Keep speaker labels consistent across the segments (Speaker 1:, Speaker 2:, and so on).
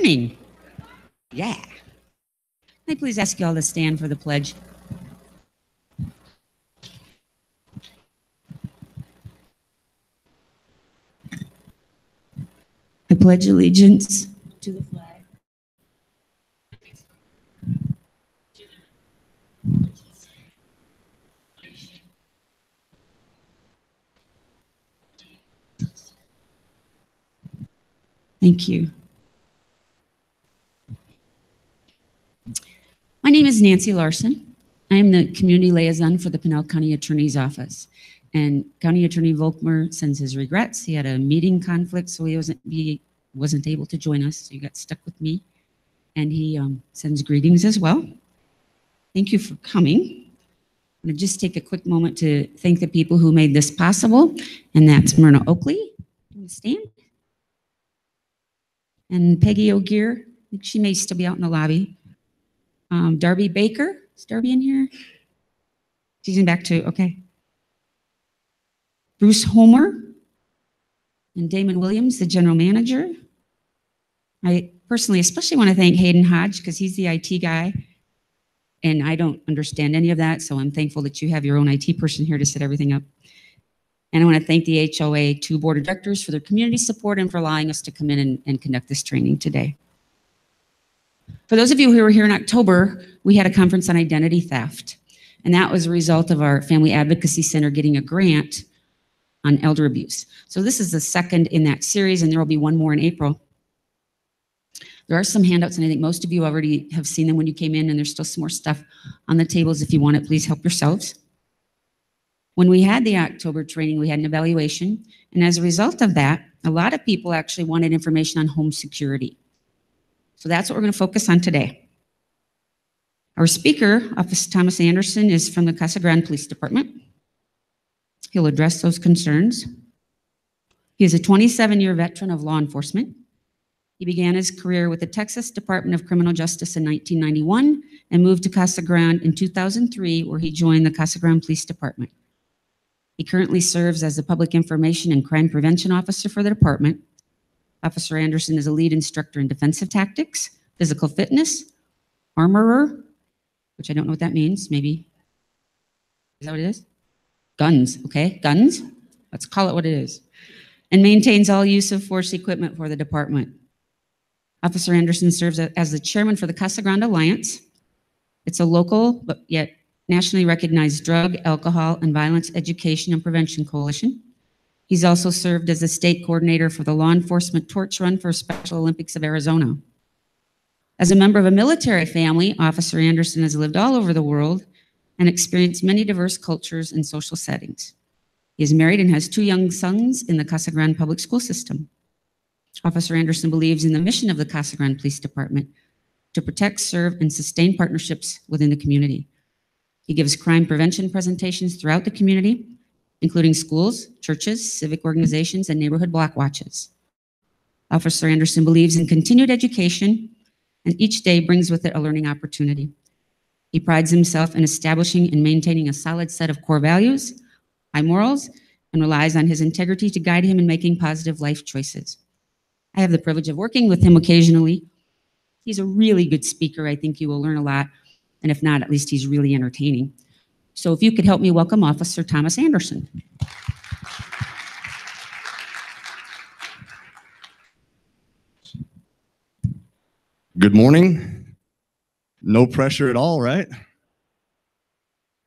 Speaker 1: morning. Yeah. Can I please ask you all to stand for the pledge? I pledge allegiance to the flag. Thank you. My name is Nancy Larson. I am the community liaison for the Pinal County Attorney's Office. And County Attorney Volkmer sends his regrets. He had a meeting conflict, so he wasn't able to join us. So he got stuck with me. And he sends greetings as well. Thank you for coming. I'm going to just take a quick moment to thank the people who made this possible. And that's Myrna Oakley. You want to stand? And Peggy O'Gear. I think she may still be out in the lobby. Darby Baker. Is Darby in here? She's in back too. Okay. Bruce Homer and Damon Williams, the general manager. I personally especially want to thank Hayden Hodge because he's the IT guy and I don't understand any of that, so I'm thankful that you have your own IT person here to set everything up. And I want to thank the HOA 2 board of directors for their community support and for allowing us to come in and conduct this training today. For those of you who were here in October, we had a conference on identity theft, and that was a result of our Family Advocacy Center getting a grant on elder abuse. So this is the second in that series, and there will be one more in April. There are some handouts, and I think most of you already have seen them when you came in, and there's still some more stuff on the tables. If you want it, please help yourselves. When we had the October training, we had an evaluation, and as a result of that, a lot of people actually wanted information on home security. So that's what we're going to focus on today. Our speaker, Officer Thomas Anderson, is from the Casa Grande Police Department. He'll address those concerns. He is a 27-year veteran of law enforcement. He began his career with the Texas Department of Criminal Justice in 1991 and moved to Casa Grande in 2003, where he joined the Casa Grande Police Department. He currently serves as the Public Information and Crime Prevention Officer for the department. Officer Anderson is a lead instructor in defensive tactics, physical fitness, armorer, which I don't know what that means, maybe. Is that what it is? Guns, okay, guns. Let's call it what it is. And maintains all use of force equipment for the department. Officer Anderson serves as the chairman for the Casa Grande Alliance. It's a local, but yet nationally recognized drug, alcohol, and violence education and prevention coalition. He's also served as the state coordinator for the Law Enforcement Torch Run for Special Olympics of Arizona. As a member of a military family, Officer Anderson has lived all over the world and experienced many diverse cultures and social settings. He is married and has 2 young sons in the Casa Grande public school system. Officer Anderson believes in the mission of the Casa Grande Police Department to protect, serve, and sustain partnerships within the community. He gives crime prevention presentations throughout the community, including schools, churches, civic organizations, and neighborhood block watches. Officer Anderson believes in continued education, and each day brings with it a learning opportunity. He prides himself in establishing and maintaining a solid set of core values, high morals, and relies on his integrity to guide him in making positive life choices. I have the privilege of working with him occasionally. He's a really good speaker. I think you will learn a lot, and if not, at least he's really entertaining. So if you could help me welcome Officer Thomas Anderson.
Speaker 2: Good morning. No pressure at all, right?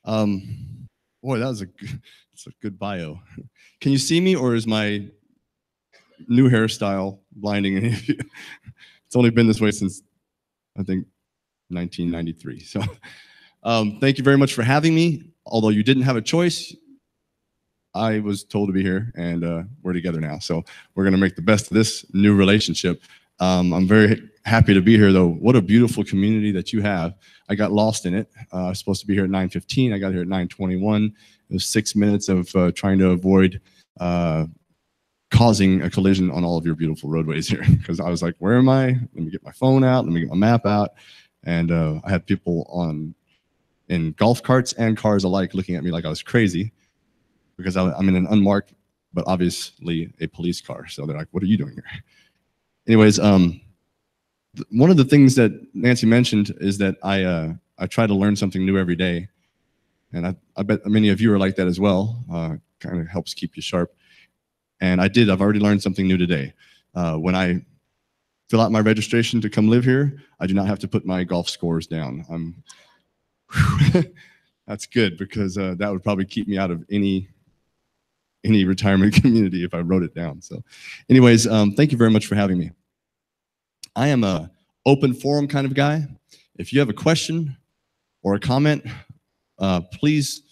Speaker 2: Boy, that's a good bio. Can you see me, or is my new hairstyle blinding any of you? It's only been this way since, I think, 1993. So thank you very much for having me. Although you didn't have a choice, I was told to be here, and we're together now. So we're going to make the best of this new relationship. I'm very happy to be here, though. What a beautiful community that you have. I got lost in it. I was supposed to be here at 9:15. I got here at 9:21. It was 6 minutes of trying to avoid causing a collision on all of your beautiful roadways here, because I was like, where am I? Let me get my phone out. Let me get my map out. And I had people in golf carts and cars alike looking at me like I was crazy, because I'm in an unmarked, but obviously a police car. So they're like, what are you doing here? Anyways, one of the things that Nancy mentioned is that I try to learn something new every day. And I bet many of you are like that as well. Kind of helps keep you sharp. And I've already learned something new today. When I fill out my registration to come live here, I do not have to put my golf scores down. That's good, because that would probably keep me out of any retirement community if I wrote it down. So anyways, thank you very much for having me. I am a open forum kind of guy. If you have a question or a comment, please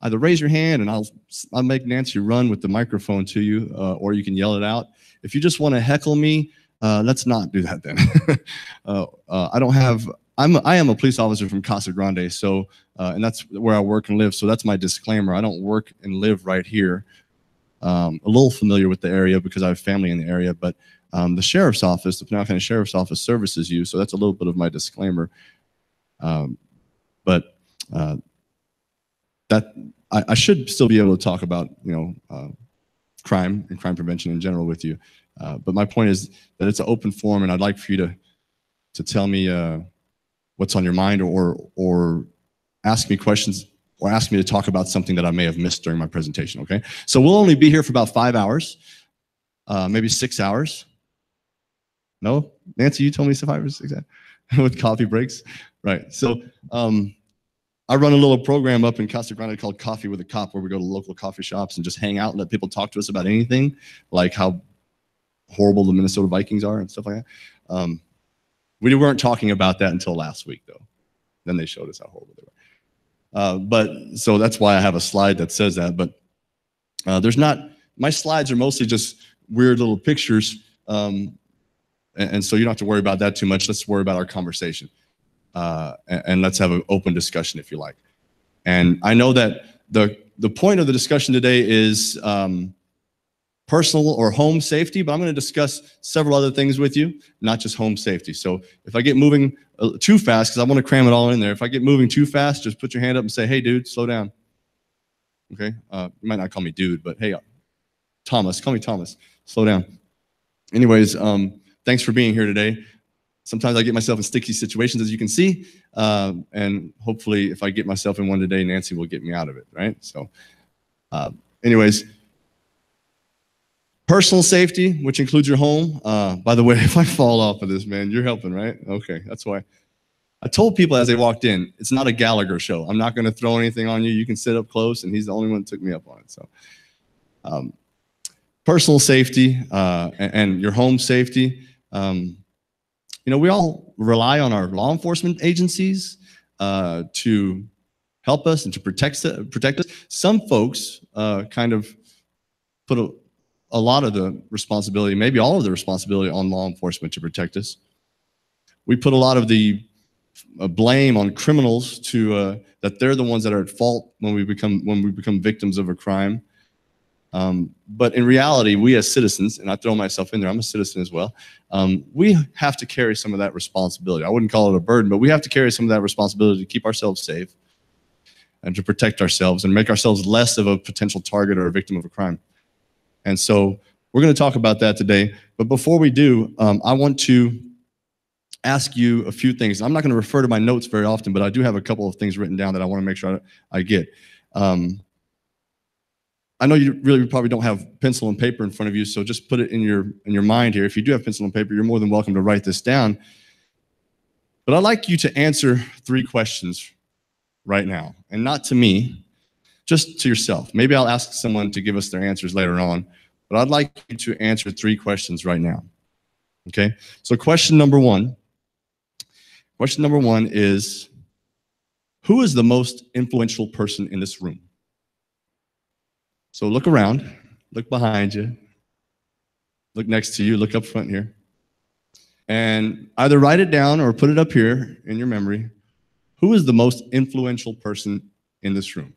Speaker 2: either raise your hand and I'll make Nancy run with the microphone to you, or you can yell it out. If you just want to heckle me, let's not do that then. I am a police officer from Casa Grande, so and that's where I work and live. So that's my disclaimer. I don't work and live right here. A little familiar with the area because I have family in the area, but the sheriff's office, the Pinal County Sheriff's Office, services you. So that's a little bit of my disclaimer. But that I should still be able to talk about, crime and crime prevention in general with you. But my point is that it's an open forum, and I'd like for you to tell me what's on your mind, or ask me questions, or ask me to talk about something that I may have missed during my presentation, okay? So we'll only be here for about 5 hours, maybe 6 hours. No? Nancy, you told me 5 or 6 hours with coffee breaks? Right. So I run a little program up in Casa Grande called Coffee with a Cop, where we go to local coffee shops and just hang out and let people talk to us about anything, like how horrible the Minnesota Vikings are and stuff like that. We weren't talking about that until last week, though. Then they showed us how horrible they were. But so that's why I have a slide that says that. But my slides are mostly just weird little pictures. And so you don't have to worry about that too much. Let's worry about our conversation. And let's have an open discussion if you like. And I know that the point of the discussion today is personal or home safety, but I'm going to discuss several other things with you, not just home safety. So if I get moving too fast, because I want to cram it all in there, if I get moving too fast, just put your hand up and say, hey, dude, slow down. Okay? You might not call me dude, but hey, Thomas, call me Thomas. Slow down. Anyways, thanks for being here today. Sometimes I get myself in sticky situations, as you can see, and hopefully if I get myself in one today, Nancy will get me out of it, right? So anyways, personal safety, which includes your home. By the way, if I fall off of this, man, you're helping, right? Okay, that's why. I told people as they walked in, it's not a Gallagher show. I'm not going to throw anything on you. You can sit up close, and he's the only one that took me up on it. So personal safety and your home safety. We all rely on our law enforcement agencies to help us and to protect us. Some folks kind of put a lot of the responsibility, maybe all of the responsibility, on law enforcement to protect us. We put a lot of the blame on criminals to that they're the ones that are at fault when we become victims of a crime. But in reality, we as citizens, and I throw myself in there, I'm a citizen as well, we have to carry some of that responsibility. I wouldn't call it a burden, but we have to carry some of that responsibility to keep ourselves safe and to protect ourselves and make ourselves less of a potential target or a victim of a crime. And so we're going to talk about that today. But before we do, I want to ask you a few things. I'm not going to refer to my notes very often, but I do have a couple of things written down that I want to make sure I get. I know you really probably don't have pencil and paper in front of you, so just put it in your mind here. If you do have pencil and paper, you're more than welcome to write this down. But I'd like you to answer 3 questions right now, and not to me, just to yourself. Maybe I'll ask someone to give us their answers later on, but I'd like you to answer 3 questions right now. Okay? So question number one is, who is the most influential person in this room? So look around, look behind you, look next to you, look up front here, and either write it down or put it up here in your memory. Who is the most influential person in this room?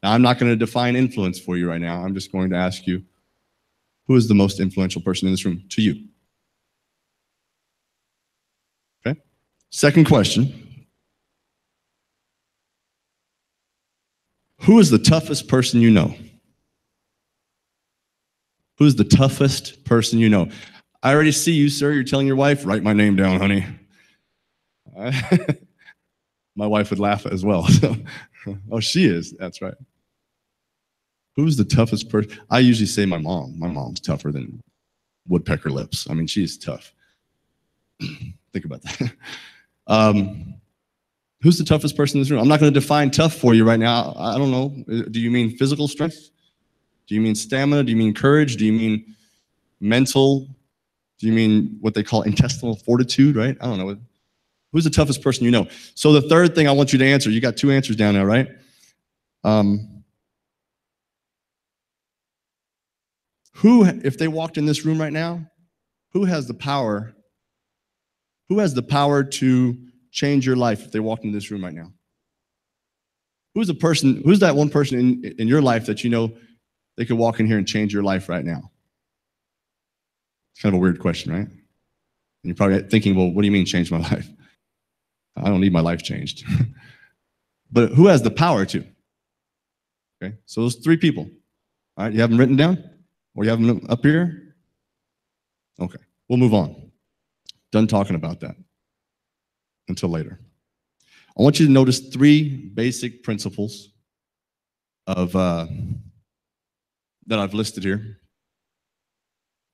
Speaker 2: Now, I'm not going to define influence for you right now. I'm just going to ask you, who is the most influential person in this room to you? Okay. Second question. Who is the toughest person you know? Who's the toughest person you know? I already see you, sir. You're telling your wife, write my name down, honey. My wife would laugh as well. So, oh, she is. That's right. Who's the toughest person? I usually say my mom. My mom's tougher than woodpecker lips. I mean, she's tough. Think about that. Who's the toughest person in this room? I'm not going to define tough for you right now. I don't know. Do you mean physical strength? Do you mean stamina? Do you mean courage? Do you mean mental? Do you mean what they call intestinal fortitude, right? I don't know. Who's the toughest person you know? So the third thing I want you to answer, you got 2 answers down there, right? Who, if they walked in this room right now, who has the power? Who has the power to change your life if they walked in this room right now? Who's the person, who's that one person in your life that you know they could walk in here and change your life right now? It's kind of a weird question, right? And you're probably thinking, well, what do you mean change my life? I don't need my life changed. But who has the power to? Okay, so those 3 people. All right, you have them written down? Or you have them up here? Okay, we'll move on. Done talking about that. Until later. I want you to notice 3 basic principles of that I've listed here.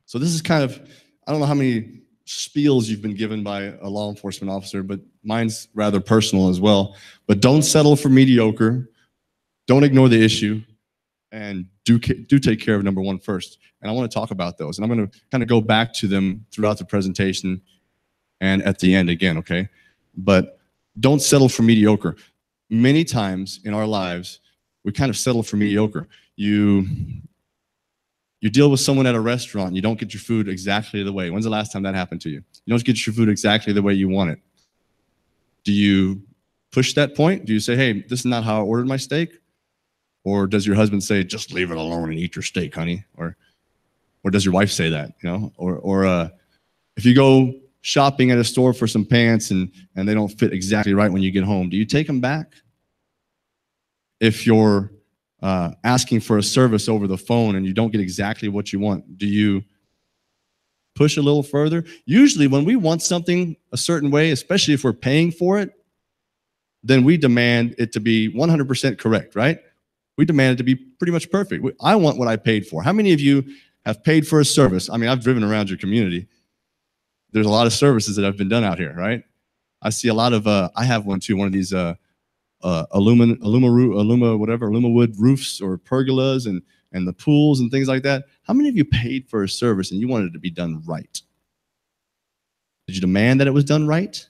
Speaker 2: So this is kind of, I don't know how many spiels you've been given by a law enforcement officer, but mine's rather personal as well. But don't settle for mediocre. Don't ignore the issue. And do take care of number 1 first. And I want to talk about those. And I'm going to kind of go back to them throughout the presentation and at the end again, okay? But don't settle for mediocre. Many times in our lives, we kind of settle for mediocre. You deal with someone at a restaurant, you don't get your food exactly the way. When's the last time that happened to you? You don't get your food exactly the way you want it. Do you push that point? Do you say, hey, this is not how I ordered my steak? Or does your husband say, just leave it alone and eat your steak, honey? Or does your wife say that, you know? Or if you go shopping at a store for some pants and they don't fit exactly right when you get home, do you take them back? If you're asking for a service over the phone and you don't get exactly what you want, do you push a little further? Usually when we want something a certain way, especially if we're paying for it, then we demand it to be 100% correct, right? We demand it to be pretty much perfect. I want what I paid for. How many of you have paid for a service? I mean, I've driven around your community. There's a lot of services that have been done out here, right? I see a lot of, I have one too, one of these aluma wood roofs or pergolas and the pools and things like that. How many of you paid for a service and you wanted it to be done right? Did you demand that it was done right?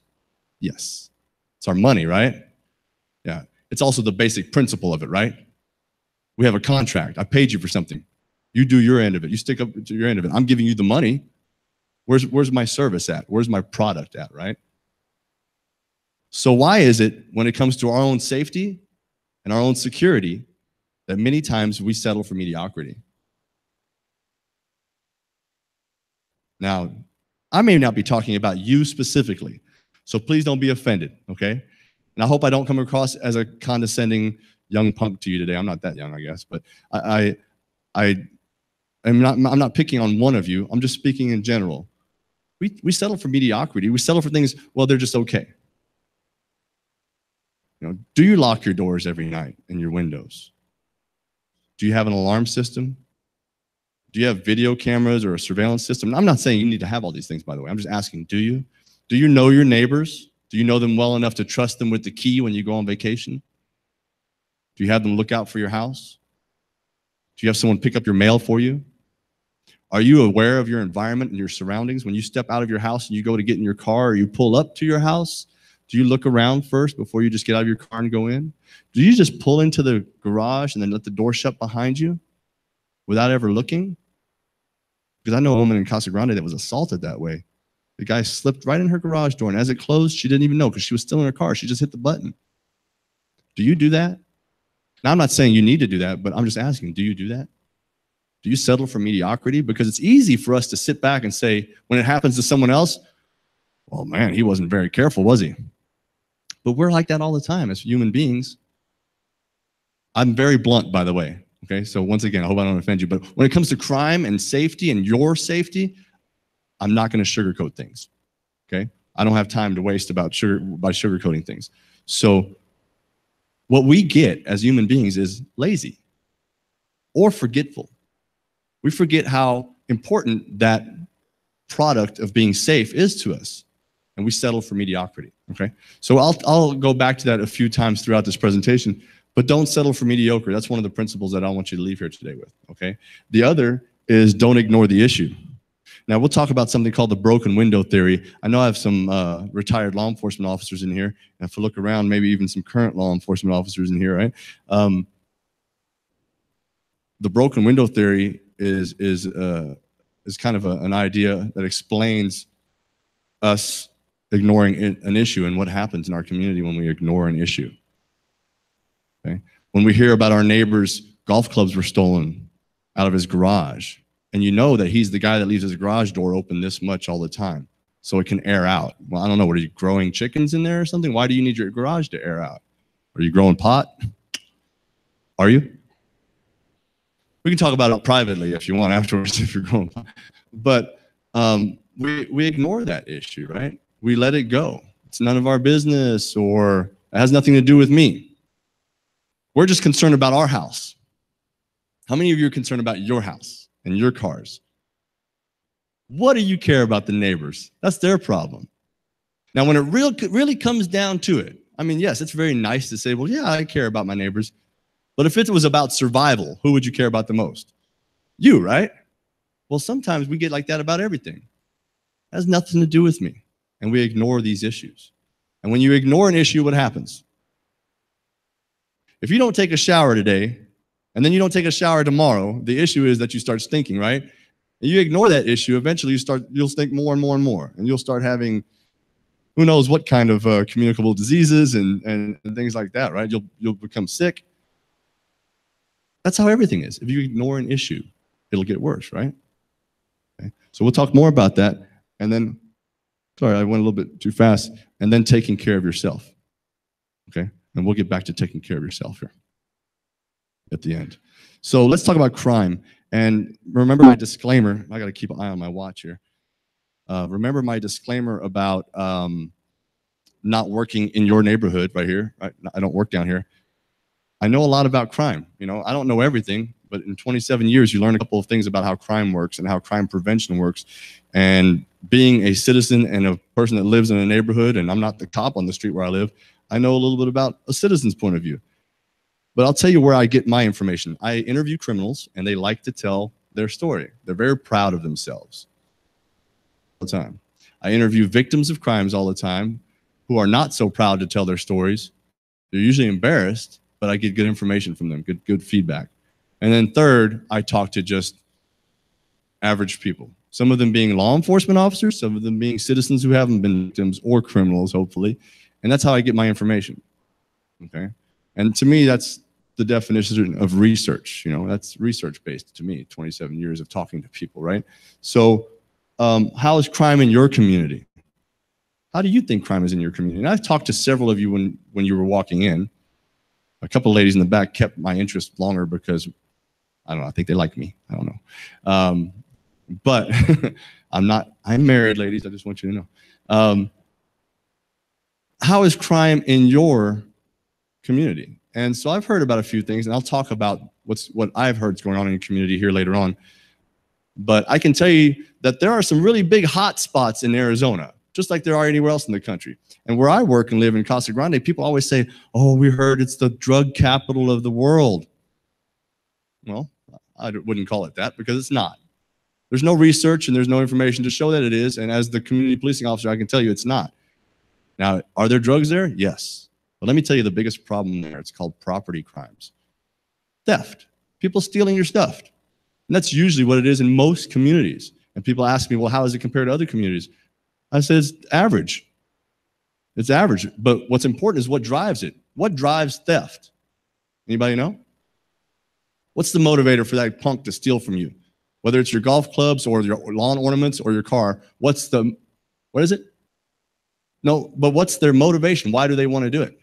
Speaker 2: Yes. It's our money, right? Yeah. It's also the basic principle of it, right? We have a contract. I paid you for something. You do your end of it. You stick up to your end of it. I'm giving you the money. Where's my service at? Where's my product at, right? So why is it when it comes to our own safety and our own security that many times we settle for mediocrity? Now, I may not be talking about you specifically, so please don't be offended, okay? And I hope I don't come across as a condescending young punk to you today. I'm not that young, I guess, but I'm not picking on one of you. I'm just speaking in general. We settle for mediocrity. We settle for things, well, they're just okay. You know, do you lock your doors every night and your windows? Do you have an alarm system? Do you have video cameras or a surveillance system? I'm not saying you need to have all these things, by the way. I'm just asking, do you? Do you know your neighbors? Do you know them well enough to trust them with the key when you go on vacation? Do you have them look out for your house? Do you have someone pick up your mail for you? Are you aware of your environment and your surroundings? When you step out of your house and you go to get in your car or you pull up to your house, do you look around first before you just get out of your car and go in? Do you just pull into the garage and then let the door shut behind you without ever looking? Because I know a woman in Casa Grande that was assaulted that way. The guy slipped right in her garage door, and as it closed, she didn't even know because she was still in her car. She just hit the button. Do you do that? Now, I'm not saying you need to do that, but I'm just asking, do you do that? Do you settle for mediocrity? Because it's easy for us to sit back and say, when it happens to someone else, well, man, he wasn't very careful, was he? But we're like that all the time as human beings. I'm very blunt, by the way. Okay, so once again, I hope I don't offend you, but when it comes to crime and safety and your safety, I'm not going to sugarcoat things. Okay, I don't have time to waste by sugarcoating things. So what we get as human beings is lazy or forgetful. We forget how important that product of being safe is to us, and we settle for mediocrity, okay? So I'll go back to that a few times throughout this presentation, but don't settle for mediocre. That's one of the principles that I want you to leave here today with, okay? The other is don't ignore the issue. Now, we'll talk about something called the broken window theory. I know I have some retired law enforcement officers in here, and if I look around, maybe even some current law enforcement officers in here, right? The broken window theory is kind of an idea that explains us ignoring an issue and what happens in our community when we ignore an issue. Okay? When we hear about our neighbor's golf clubs were stolen out of his garage, and you know that he's the guy that leaves his garage door open this much all the time so it can air out. Well, I don't know, what are you growing chickens in there or something? Why do you need your garage to air out? Are you growing pot? Are you? We can talk about it privately if you want afterwards if you're growing pot. But we ignore that issue, right? We let it go. It's none of our business, or it has nothing to do with me. We're just concerned about our house. How many of you are concerned about your house and your cars? What do you care about the neighbors? That's their problem. Now, when it really comes down to it, I mean, yes, it's very nice to say, well, yeah, I care about my neighbors. But if it was about survival, who would you care about the most? You, right? Well, sometimes we get like that about everything. It has nothing to do with me. And we ignore these issues. And when you ignore an issue, what happens? If you don't take a shower today, and then you don't take a shower tomorrow, the issue is that you start stinking, right? And you ignore that issue, eventually you'll stink more and more and more. And you'll start having who knows what kind of communicable diseases and things like that, right? You'll become sick. That's how everything is. If you ignore an issue, it'll get worse, right? Okay. So we'll talk more about that. And then, sorry, I went a little bit too fast. And then taking care of yourself, okay? And we'll get back to taking care of yourself here at the end. So let's talk about crime. And remember my disclaimer. I got to keep an eye on my watch here. Remember my disclaimer about not working in your neighborhood right here. I don't work down here. I know a lot about crime. You know, I don't know everything, but in 27 years, you learn a couple of things about how crime works and how crime prevention works. And being a citizen and a person that lives in a neighborhood, and I'm not the cop on the street where I live, I know a little bit about a citizen's point of view. But I'll tell you where I get my information. I interview criminals, and they like to tell their story. They're very proud of themselves all the time. I interview victims of crimes all the time who are not so proud to tell their stories. They're usually embarrassed, but I get good information from them, good feedback. And then third, I talk to just average people. Some of them being law enforcement officers, some of them being citizens who haven't been victims or criminals, hopefully. And that's how I get my information, okay? And to me, that's the definition of research. You know, that's research-based to me, 27 years of talking to people, right? So how is crime in your community? How do you think crime is in your community? And I've talked to several of you when you were walking in. A couple of ladies in the back kept my interest longer because, I don't know, I think they like me. I don't know. But I'm married, ladies. I just want you to know. How is crime in your community? And so I've heard about a few things, and I'll talk about what I've heard is going on in your community here later on. But I can tell you that there are some really big hot spots in Arizona, just like there are anywhere else in the country. And where I work and live in Casa Grande, people always say, oh, we heard it's the drug capital of the world. Well, I wouldn't call it that because it's not. There's no research and there's no information to show that it is. And as the community policing officer, I can tell you it's not. Now, are there drugs there? Yes. But let me tell you the biggest problem there. It's called property crimes. Theft. People stealing your stuff. And that's usually what it is in most communities. And people ask me, well, how does it compare to other communities? I said, it's average. It's average. But what's important is what drives it. What drives theft? Anybody know? What's the motivator for that punk to steal from you? Whether it's your golf clubs or your lawn ornaments or your car, what is it? No, but what's their motivation? Why do they want to do it?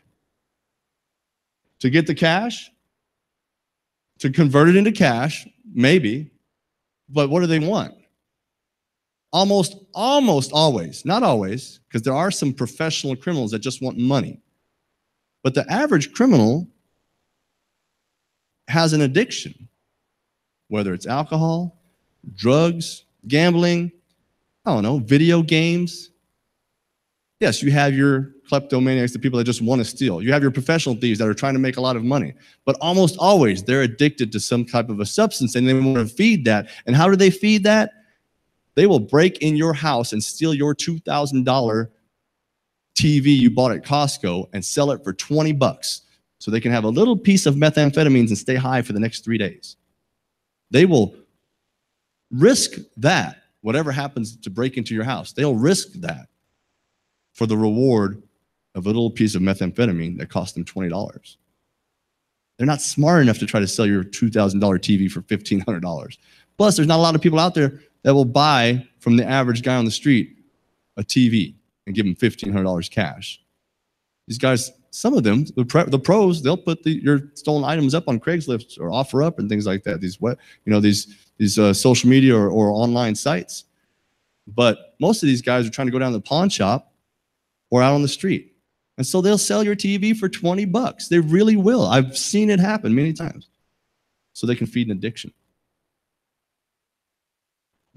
Speaker 2: To get the cash? To convert it into cash? Maybe. But what do they want? Almost always, not always, because there are some professional criminals that just want money. But the average criminal has an addiction, whether it's alcohol, drugs, gambling, I don't know, video games. Yes, you have your kleptomaniacs, the people that just want to steal. You have your professional thieves that are trying to make a lot of money. But almost always, they're addicted to some type of a substance, and they want to feed that. And how do they feed that? They will break in your house and steal your $2,000 TV you bought at Costco and sell it for 20 bucks so they can have a little piece of methamphetamines and stay high for the next 3 days. They will risk that, whatever happens to break into your house. They'll risk that for the reward of a little piece of methamphetamine that cost them $20. They're not smart enough to try to sell your $2,000 TV for $1,500. Plus, there's not a lot of people out there that will buy from the average guy on the street a TV and give him $1,500 cash. These guys, some of them, the pros, they'll put your stolen items up on Craigslist or OfferUp and things like that. These social media or online sites. But most of these guys are trying to go down to the pawn shop or out on the street. And so they'll sell your TV for 20 bucks. They really will. I've seen it happen many times. So they can feed an addiction.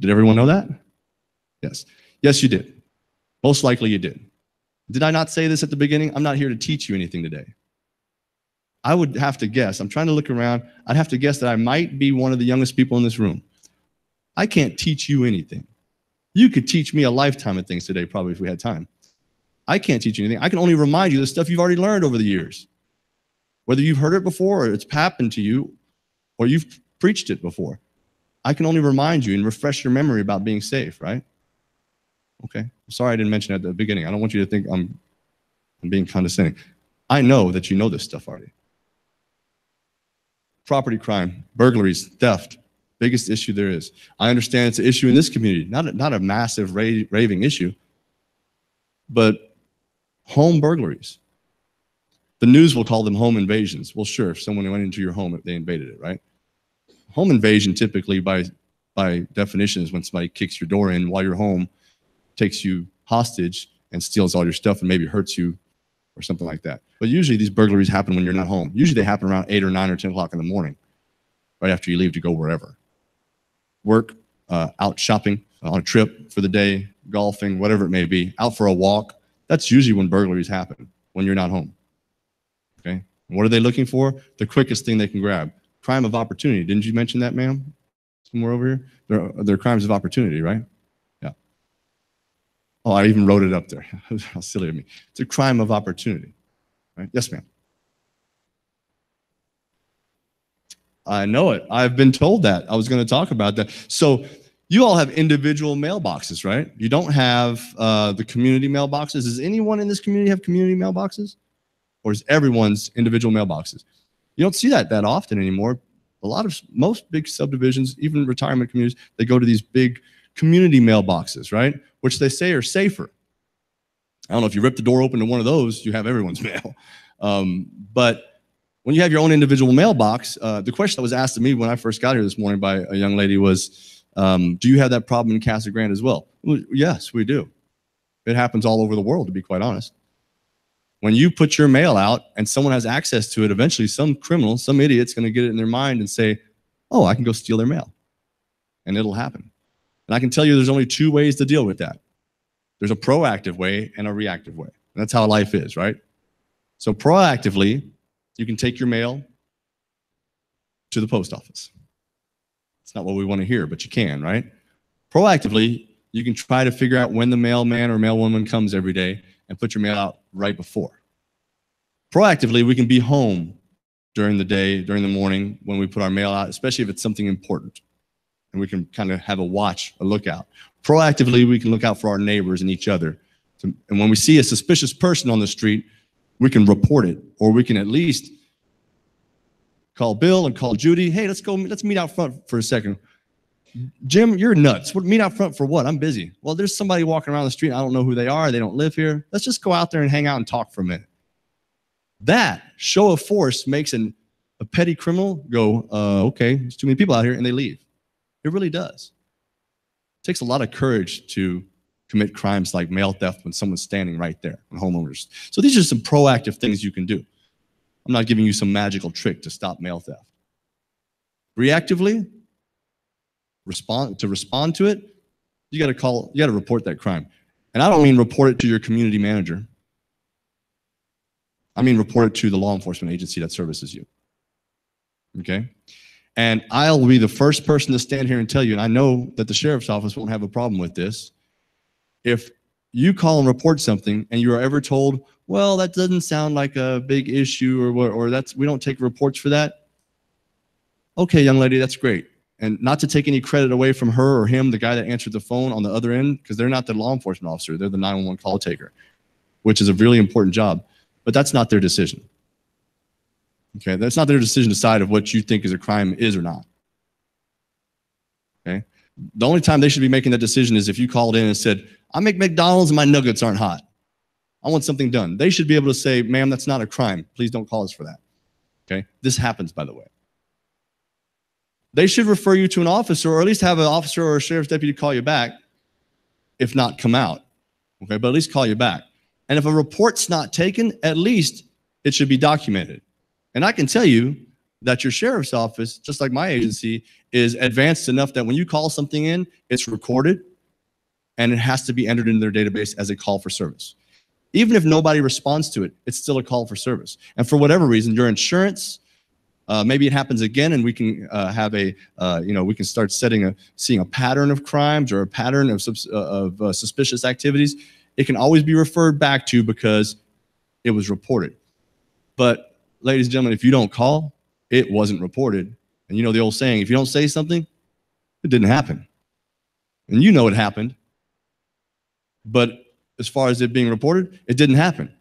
Speaker 2: Did everyone know that? Yes. Yes, you did. Most likely you did. Did I not say this at the beginning? I'm not here to teach you anything today. I would have to guess. I'm trying to look around. I'd have to guess that I might be one of the youngest people in this room. I can't teach you anything. You could teach me a lifetime of things today, probably, if we had time. I can't teach you anything. I can only remind you of the stuff you've already learned over the years. Whether you've heard it before or it's happened to you or you've preached it before. I can only remind you and refresh your memory about being safe, right? Okay. I'm sorry I didn't mention it at the beginning. I don't want you to think I'm being condescending. I know that you know this stuff already. Property crime, burglaries, theft, biggest issue there is. I understand it's an issue in this community, not a massive raving issue, but home burglaries. The news will call them home invasions. Well, sure, if someone went into your home, they invaded it, right? Home invasion typically by definition is when somebody kicks your door in while you're home, takes you hostage and steals all your stuff and maybe hurts you or something like that. But usually these burglaries happen when you're not home. Usually they happen around 8 or 9 or 10 o'clock in the morning, right after you leave to go wherever. Work, out shopping, on a trip for the day, golfing, whatever it may be, out for a walk. That's usually when burglaries happen, when you're not home. Okay? And what are they looking for? The quickest thing they can grab. Crime of opportunity. Didn't you mention that, ma'am? Somewhere over here? They're crimes of opportunity, right? Yeah. Oh, I even wrote it up there. How silly of me. It's a crime of opportunity. Right? Yes, ma'am. I know it. I've been told that. I was going to talk about that. So you all have individual mailboxes, right? You don't have the community mailboxes. Does anyone in this community have community mailboxes? Or is everyone's individual mailboxes? You don't see that often anymore. Most big subdivisions, even retirement communities, they go to these big community mailboxes, right? Which they say are safer. I don't know if you rip the door open to one of those, you have everyone's mail. But when you have your own individual mailbox, the question that was asked to me when I first got here this morning by a young lady was, do you have that problem in Casa Grande as well? Well, yes, we do. It happens all over the world, to be quite honest. When you put your mail out and someone has access to it, eventually some criminal, some idiot's going to get it in their mind and say, oh, I can go steal their mail. And it'll happen. And I can tell you there's only 2 ways to deal with that. There's a proactive way and a reactive way. And that's how life is, right? So proactively, you can take your mail to the post office. It's not what we want to hear, but you can, right? Proactively, you can try to figure out when the mailman or mailwoman comes every day and put your mail out right before. Proactively, we can be home during the day, during the morning, when we put our mail out, especially if it's something important. And we can kind of have a watch, a lookout. Proactively, we can look out for our neighbors and each other. And when we see a suspicious person on the street, we can report it, or we can at least call Bill and call Judy. Hey, let's meet out front for a second. Jim, you're nuts. Meet out front for what? I'm busy. Well, there's somebody walking around the street. I don't know who they are. They don't live here. Let's just go out there and hang out and talk for a minute. That show of force makes a petty criminal go, okay, there's too many people out here, and they leave. It really does. It takes a lot of courage to commit crimes like mail theft when someone's standing right there, when homeowners. So these are some proactive things you can do. I'm not giving you some magical trick to stop mail theft. Reactively, respond to it, you got to report that crime. And I don't mean report it to your community manager. I mean report it to the law enforcement agency that services you. Okay? And I'll be the first person to stand here and tell you, and I know that the sheriff's office won't have a problem with this, if you call and report something and you are ever told, well, that doesn't sound like a big issue, or we don't take reports for that. Okay, young lady, that's great. And not to take any credit away from her or him, the guy that answered the phone on the other end, because they're not the law enforcement officer, they're the 911 call taker, which is a really important job, but that's not their decision. Okay, that's not their decision to decide if what you think is a crime is or not. Okay, the only time they should be making that decision is if you called in and said, I make McDonald's and my nuggets aren't hot. I want something done. They should be able to say, ma'am, that's not a crime. Please don't call us for that. Okay, this happens, by the way. They should refer you to an officer, or at least have an officer or a sheriff's deputy call you back, if not come out. Okay, but at least call you back. And if a report's not taken, at least it should be documented. And I can tell you that your sheriff's office, just like my agency, is advanced enough that when you call something in, it's recorded and it has to be entered into their database as a call for service. Even if nobody responds to it, it's still a call for service. And for whatever reason, your insurance, maybe it happens again, and we can have we can start seeing a pattern of crimes or a pattern of suspicious activities. It can always be referred back to because it was reported. But ladies and gentlemen, if you don't call, it wasn't reported. And you know the old saying, if you don't say something, it didn't happen. And you know it happened. But as far as it being reported, it didn't happen.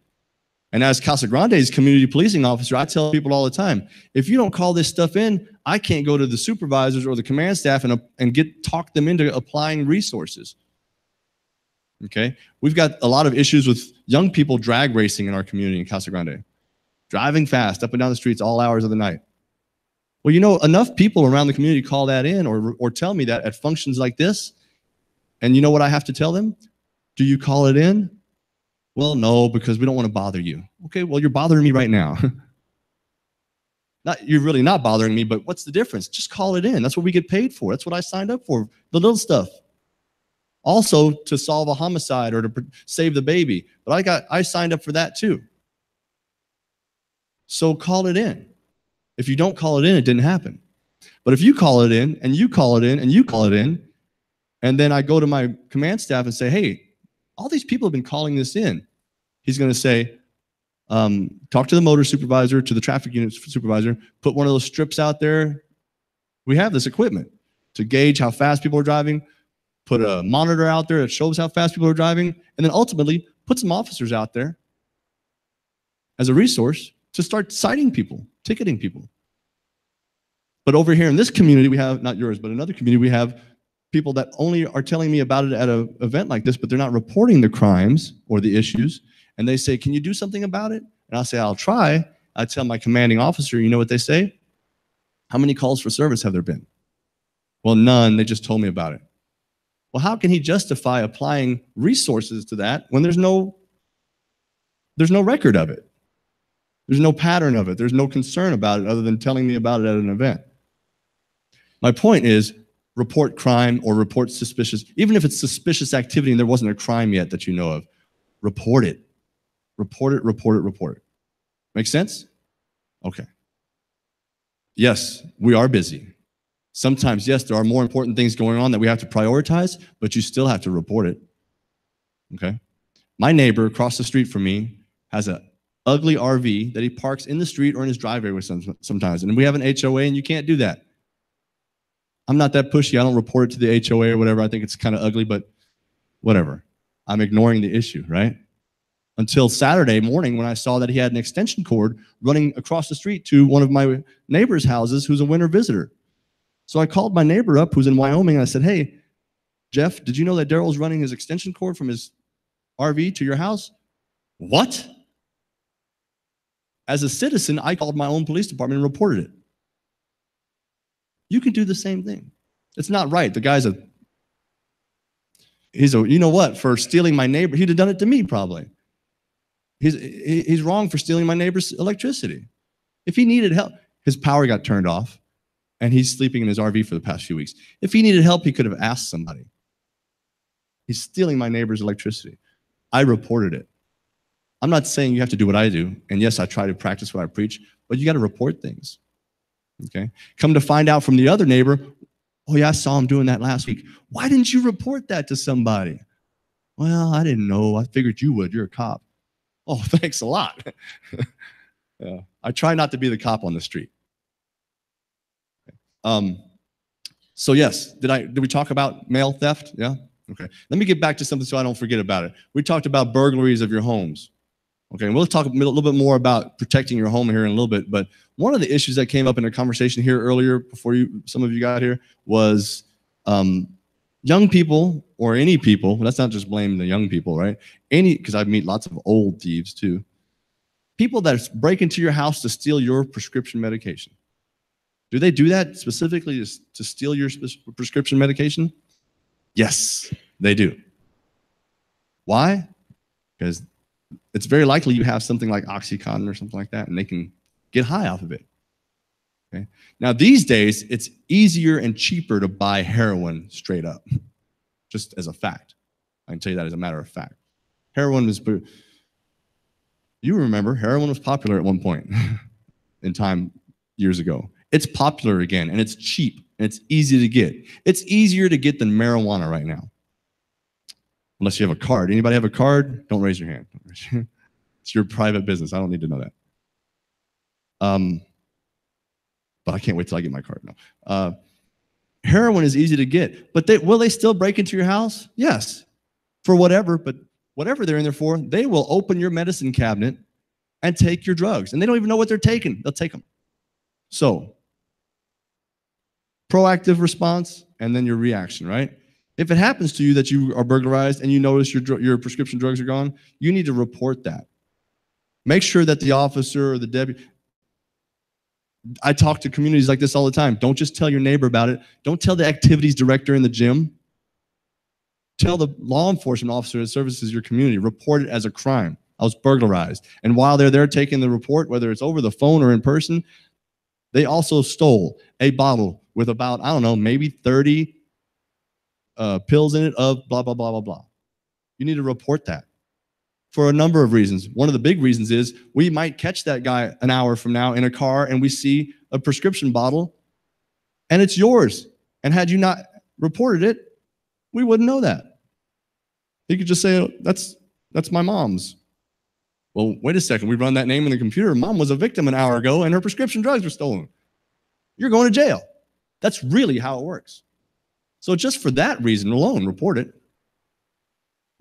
Speaker 2: And as Casa Grande's community policing officer, I tell people all the time, if you don't call this stuff in, I can't go to the supervisors or the command staff and talk them into applying resources. Okay? We've got a lot of issues with young people drag racing in our community in Casa Grande. Driving fast up and down the streets all hours of the night. Well, you know, enough people around the community call that in or tell me that at functions like this. And you know what I have to tell them? Do you call it in? Well, no, because we don't want to bother you. Okay, well, you're bothering me right now. You're really not bothering me, but what's the difference? Just call it in. That's what we get paid for. That's what I signed up for, the little stuff. Also, to solve a homicide or to save the baby. But I signed up for that too. So call it in. If you don't call it in, it didn't happen. But if you call it in, and you call it in, and you call it in, and then I go to my command staff and say, hey, all these people have been calling this in. He's going to say, talk to the motor supervisor, to the traffic unit supervisor, put one of those strips out there. We have this equipment to gauge how fast people are driving, put a monitor out there that shows how fast people are driving, and then ultimately put some officers out there as a resource to start citing people, ticketing people. But over here in this community, we have, not yours, but another community, we have people that only are telling me about it at an event like this, but they're not reporting the crimes or the issues. And they say, can you do something about it? And I'll say, I'll try. I tell my commanding officer, you know what they say? How many calls for service have there been? Well, none. They just told me about it. Well, how can he justify applying resources to that when there's no record of it? There's no pattern of it. There's no concern about it other than telling me about it at an event. My point is, report crime or report suspicious, even if it's suspicious activity and there wasn't a crime yet that you know of, report it. Report it, report it, report it. Make sense? Okay. Yes, we are busy. Sometimes, yes, there are more important things going on that we have to prioritize, but you still have to report it. Okay? My neighbor across the street from me has an ugly RV that he parks in the street or in his driveway with sometimes, and we have an HOA, and you can't do that. I'm not that pushy. I don't report it to the HOA or whatever. I think it's kind of ugly, but whatever. I'm ignoring the issue, right? Until Saturday morning when I saw that he had an extension cord running across the street to one of my neighbor's houses who's a winter visitor. So I called my neighbor up who's in Wyoming, and I said, hey, Jeff, did you know that Daryl's running his extension cord from his RV to your house? What? As a citizen, I called my own police department and reported it. You can do the same thing. It's not right. The guy's a you know what, for stealing my neighbor, he'd have done it to me probably. He's wrong for stealing my neighbor's electricity. If he needed help, his power got turned off, and he's sleeping in his RV for the past few weeks. If he needed help, he could have asked somebody. He's stealing my neighbor's electricity. I reported it. I'm not saying you have to do what I do, and yes, I try to practice what I preach, but you got to report things. Okay? Come to find out from the other neighbor, oh yeah, I saw him doing that last week. Why didn't you report that to somebody? Well, I didn't know. I figured you would. You're a cop. Oh, thanks a lot. Yeah. I try not to be the cop on the street. So yes, did we talk about mail theft? Yeah? Okay. Let me get back to something so I don't forget about it. We talked about burglaries of your homes. Okay, and we'll talk a little bit more about protecting your home here in a little bit, but one of the issues that came up in a conversation here earlier before some of you got here was young people or any people, let's not just blame the young people, right? Because I meet lots of old thieves too. People that break into your house to steal your prescription medication. Do they do that specifically to steal your prescription medication? Yes, they do. Why? Because it's very likely you have something like OxyContin or something like that, and they can get high off of it. Okay? Now, these days, it's easier and cheaper to buy heroin straight up, just as a fact. I can tell you that as a matter of fact. Heroin is, you remember, heroin was popular at one point in time years ago. It's popular again, and it's cheap, and it's easy to get. It's easier to get than marijuana right now. Unless you have a card. Anybody have a card? Don't raise your hand. It's your private business. I don't need to know that. But I can't wait till I get my card. No. Heroin is easy to get, but will they still break into your house? Yes, for whatever, but whatever they're in there for, they will open your medicine cabinet and take your drugs. And they don't even know what they're taking. They'll take them. So, proactive response and then your reaction, right? If it happens to you that you are burglarized and you notice your prescription drugs are gone, you need to report that. Make sure that the officer or the deputy, I talk to communities like this all the time. Don't just tell your neighbor about it. Don't tell the activities director in the gym. Tell the law enforcement officer that services your community. Report it as a crime. I was burglarized. And while they're there taking the report, whether it's over the phone or in person, they also stole a bottle with about, I don't know, maybe 30 pills in it of blah, blah, blah, blah, blah. You need to report that for a number of reasons. One of the big reasons is we might catch that guy an hour from now in a car and we see a prescription bottle and it's yours. And had you not reported it, we wouldn't know that. He could just say, oh, that's my mom's. Well, wait a second. We run that name in the computer. Mom was a victim an hour ago and her prescription drugs were stolen. You're going to jail. That's really how it works. So just for that reason alone, report it.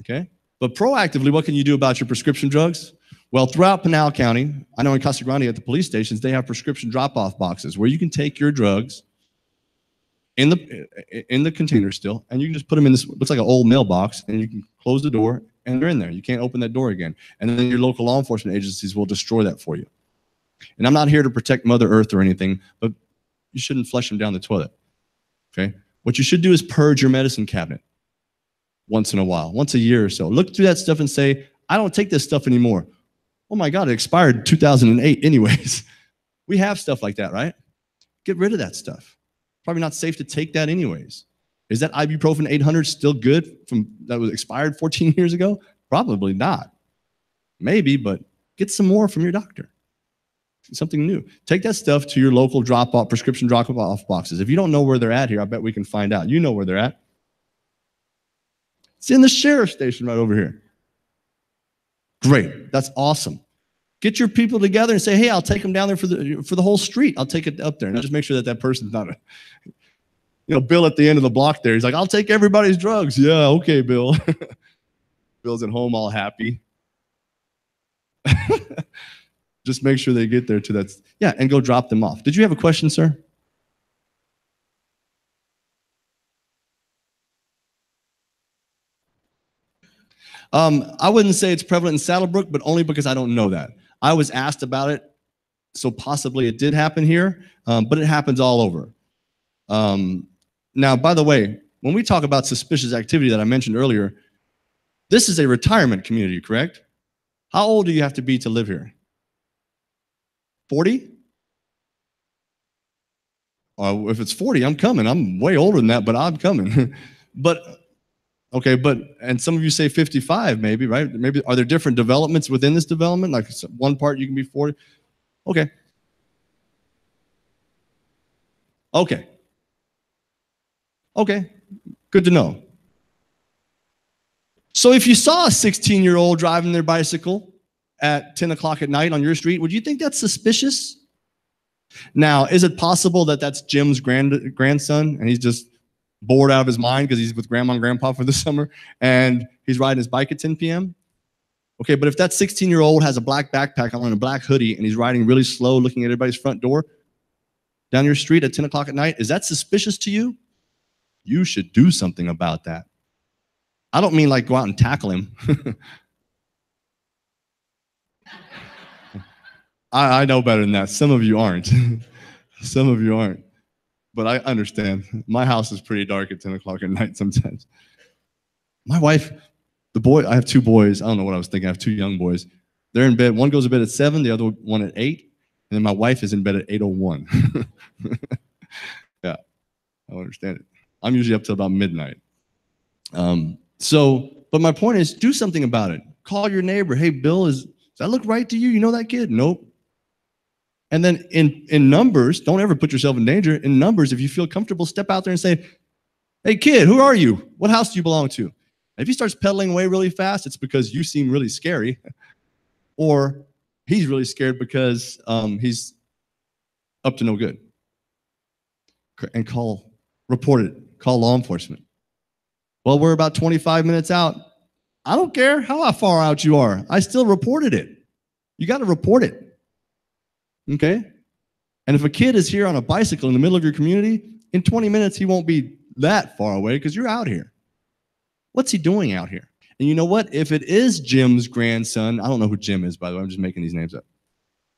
Speaker 2: Okay? But proactively, what can you do about your prescription drugs? Well, throughout Pinal County, I know in Casa Grande at the police stations, they have prescription drop-off boxes where you can take your drugs in the container still, and you can just put them in this, looks like an old mailbox, and you can close the door, and they're in there. You can't open that door again. And then your local law enforcement agencies will destroy that for you. And I'm not here to protect Mother Earth or anything, but you shouldn't flush them down the toilet. Okay? What you should do is purge your medicine cabinet once in a while, once a year or so. Look through that stuff and say, I don't take this stuff anymore. Oh my God, it expired in 2008 anyways. We have stuff like that, right? Get rid of that stuff. Probably not safe to take that anyways. Is that ibuprofen 800 still good that was expired 14 years ago? Probably not. Maybe, but get some more from your doctor. Something new. Take that stuff to your local prescription drop-off boxes. If you don't know where they're at here, I bet we can find out. You know where they're at. It's in the sheriff's station right over here. Great. That's awesome. Get your people together and say, hey, I'll take them down there for the whole street. I'll take it up there. And I'll just make sure that person's not Bill at the end of the block there. He's like, I'll take everybody's drugs. Yeah, okay, Bill. Bill's at home all happy. Just make sure they get there to that. Yeah, and go drop them off. Did you have a question, sir? I wouldn't say it's prevalent in Saddlebrook, but only because I don't know that. I was asked about it, so possibly it did happen here, but it happens all over. Now, by the way, when we talk about suspicious activity that I mentioned earlier, this is a retirement community, correct? How old do you have to be to live here? 40? If it's 40, I'm coming. I'm way older than that, but I'm coming. And some of you say 55 maybe, right? Maybe, are there different developments within this development? Like one part you can be 40? Okay. Okay, good to know. So if you saw a 16-year-old driving their bicycle at 10 o'clock at night on your street, would you think that's suspicious? Now, is it possible that that's Jim's grandson and he's just bored out of his mind because he's with grandma and grandpa for the summer and he's riding his bike at 10 p.m.? Okay, but if that 16-year-old has a black backpack on and a black hoodie and he's riding really slow looking at everybody's front door down your street at 10 o'clock at night, is that suspicious to you? You should do something about that. I don't mean like go out and tackle him. I know better than that. Some of you aren't. Some of you aren't. But I understand. My house is pretty dark at 10 o'clock at night sometimes. My wife, I have 2 boys. I don't know what I was thinking. I have 2 young boys. They're in bed. One goes to bed at 7, the other one at 8. And then my wife is in bed at 8:01. Yeah, I don't understand it. I'm usually up till about midnight. But my point is, do something about it. Call your neighbor. Hey, Bill, does that look right to you? You know that kid? Nope. And then in numbers, don't ever put yourself in danger. In numbers, if you feel comfortable, step out there and say, hey, kid, who are you? What house do you belong to? And if he starts pedaling away really fast, it's because you seem really scary. Or he's really scared because he's up to no good. And report it. Call law enforcement. Well, we're about 25 minutes out. I don't care how far out you are. I still reported it. You got to report it. Okay? And if a kid is here on a bicycle in the middle of your community, in 20 minutes, he won't be that far away because you're out here. What's he doing out here? And you know what? If it is Jim's grandson, I don't know who Jim is, by the way. I'm just making these names up.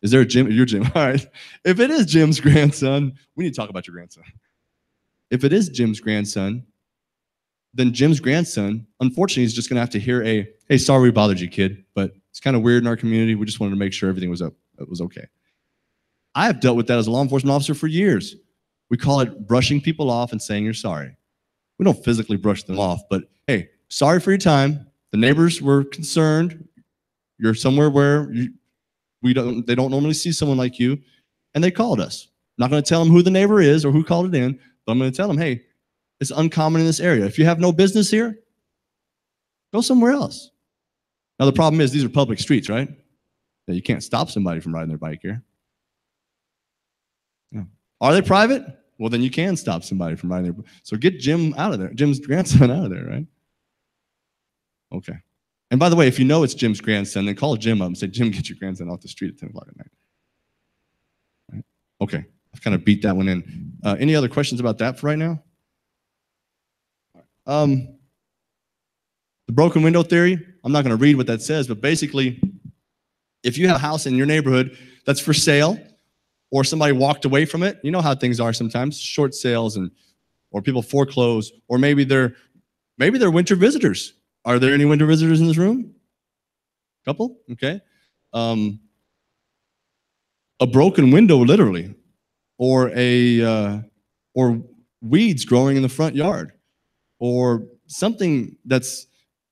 Speaker 2: Is there a Jim? You're Jim. All right. If it is Jim's grandson, we need to talk about your grandson. If it is Jim's grandson, then Jim's grandson, unfortunately, is just going to have to hear hey, sorry we bothered you, kid, but it's kind of weird in our community. We just wanted to make sure everything was okay. I have dealt with that as a law enforcement officer for years. We call it brushing people off and saying you're sorry. We don't physically brush them off, but hey, sorry for your time. The neighbors were concerned. You're somewhere where they don't normally see someone like you, and they called us. I'm not going to tell them who the neighbor is or who called it in, but I'm going to tell them, hey, it's uncommon in this area. If you have no business here, go somewhere else. Now, the problem is these are public streets, right? Yeah, you can't stop somebody from riding their bike here. Yeah. Are they private? Well, then you can stop somebody from riding their bike. So get Jim out of there, Jim's grandson out of there, right? Okay. And by the way, if you know it's Jim's grandson, then call Jim up and say, Jim, get your grandson off the street at 10 o'clock at night. Right? Okay. I've kind of beat that one in. Any other questions about that for right now? The broken window theory, I'm not going to read what that says, but basically, if you have a house in your neighborhood that's for sale, or somebody walked away from it, you know how things are sometimes, short sales or people foreclose, or maybe they're winter visitors. Are there any winter visitors in this room? Couple? Okay. A broken window, literally, or weeds growing in the front yard, or something that's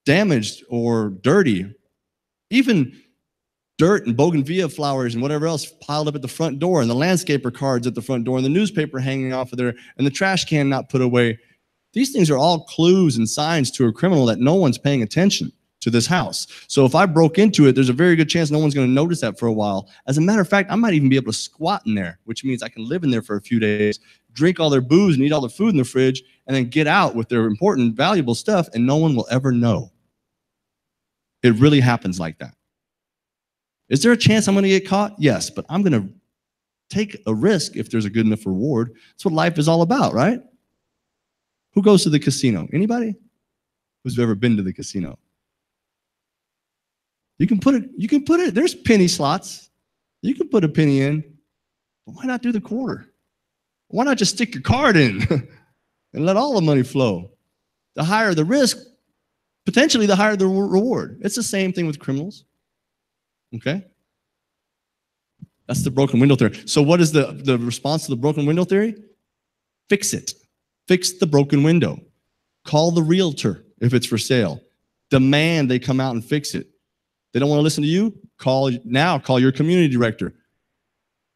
Speaker 2: damaged or dirty, even dirt and bougainvillea flowers and whatever else piled up at the front door, and the landscaper cards at the front door, and the newspaper hanging off of there, and the trash can not put away. These things are all clues and signs to a criminal that no one's paying attention to this house. So if I broke into it, there's a very good chance no one's going to notice that for a while. As a matter of fact, I might even be able to squat in there, which means I can live in there for a few days, drink all their booze and eat all the food in the fridge, and then get out with their important, valuable stuff, and no one will ever know. It really happens like that. Is there a chance I'm going to get caught? Yes, but I'm going to take a risk if there's a good enough reward. That's what life is all about, right? Who goes to the casino? Anybody who's ever been to the casino? You can put it, there's penny slots. You can put a penny in, but why not do the quarter? Why not just stick your card in and let all the money flow? The higher the risk, potentially the higher the reward. It's the same thing with criminals. Okay? That's the broken window theory. So what is the response to the broken window theory? Fix it. Fix the broken window. Call the realtor if it's for sale. Demand they come out and fix it. They don't want to listen to you? Call your community director.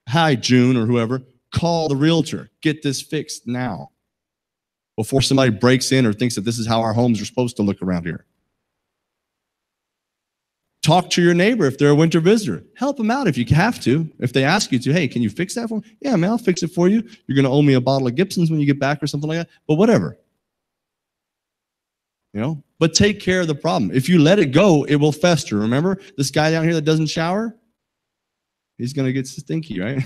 Speaker 2: Hi, June or whoever. Call the realtor. Get this fixed now before somebody breaks in or thinks that this is how our homes are supposed to look around here. Talk to your neighbor if they're a winter visitor. Help them out if you have to. If they ask you to, hey, can you fix that for me? Yeah, man, I'll fix it for you. You're going to owe me a bottle of Gibson's when you get back or something like that. But whatever. But take care of the problem. If you let it go, it will fester. Remember this guy down here that doesn't shower? He's going to get stinky, right?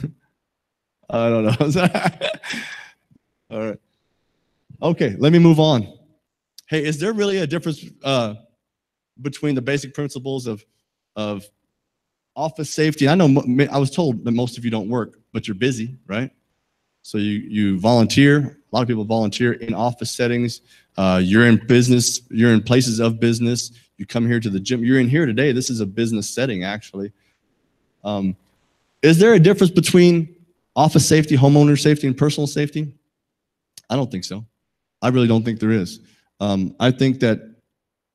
Speaker 2: I don't know. All right. Okay, let me move on. Hey, is there really a difference between the basic principles of office safety? I know I was told that most of you don't work, but you're busy, right? So you volunteer. A lot of people volunteer in office settings. You're in business. You're in places of business. You come here to the gym. You're in here today. This is a business setting, actually. Is there a difference between office safety, homeowner safety, and personal safety? I don't think so. I really don't think there is. I think that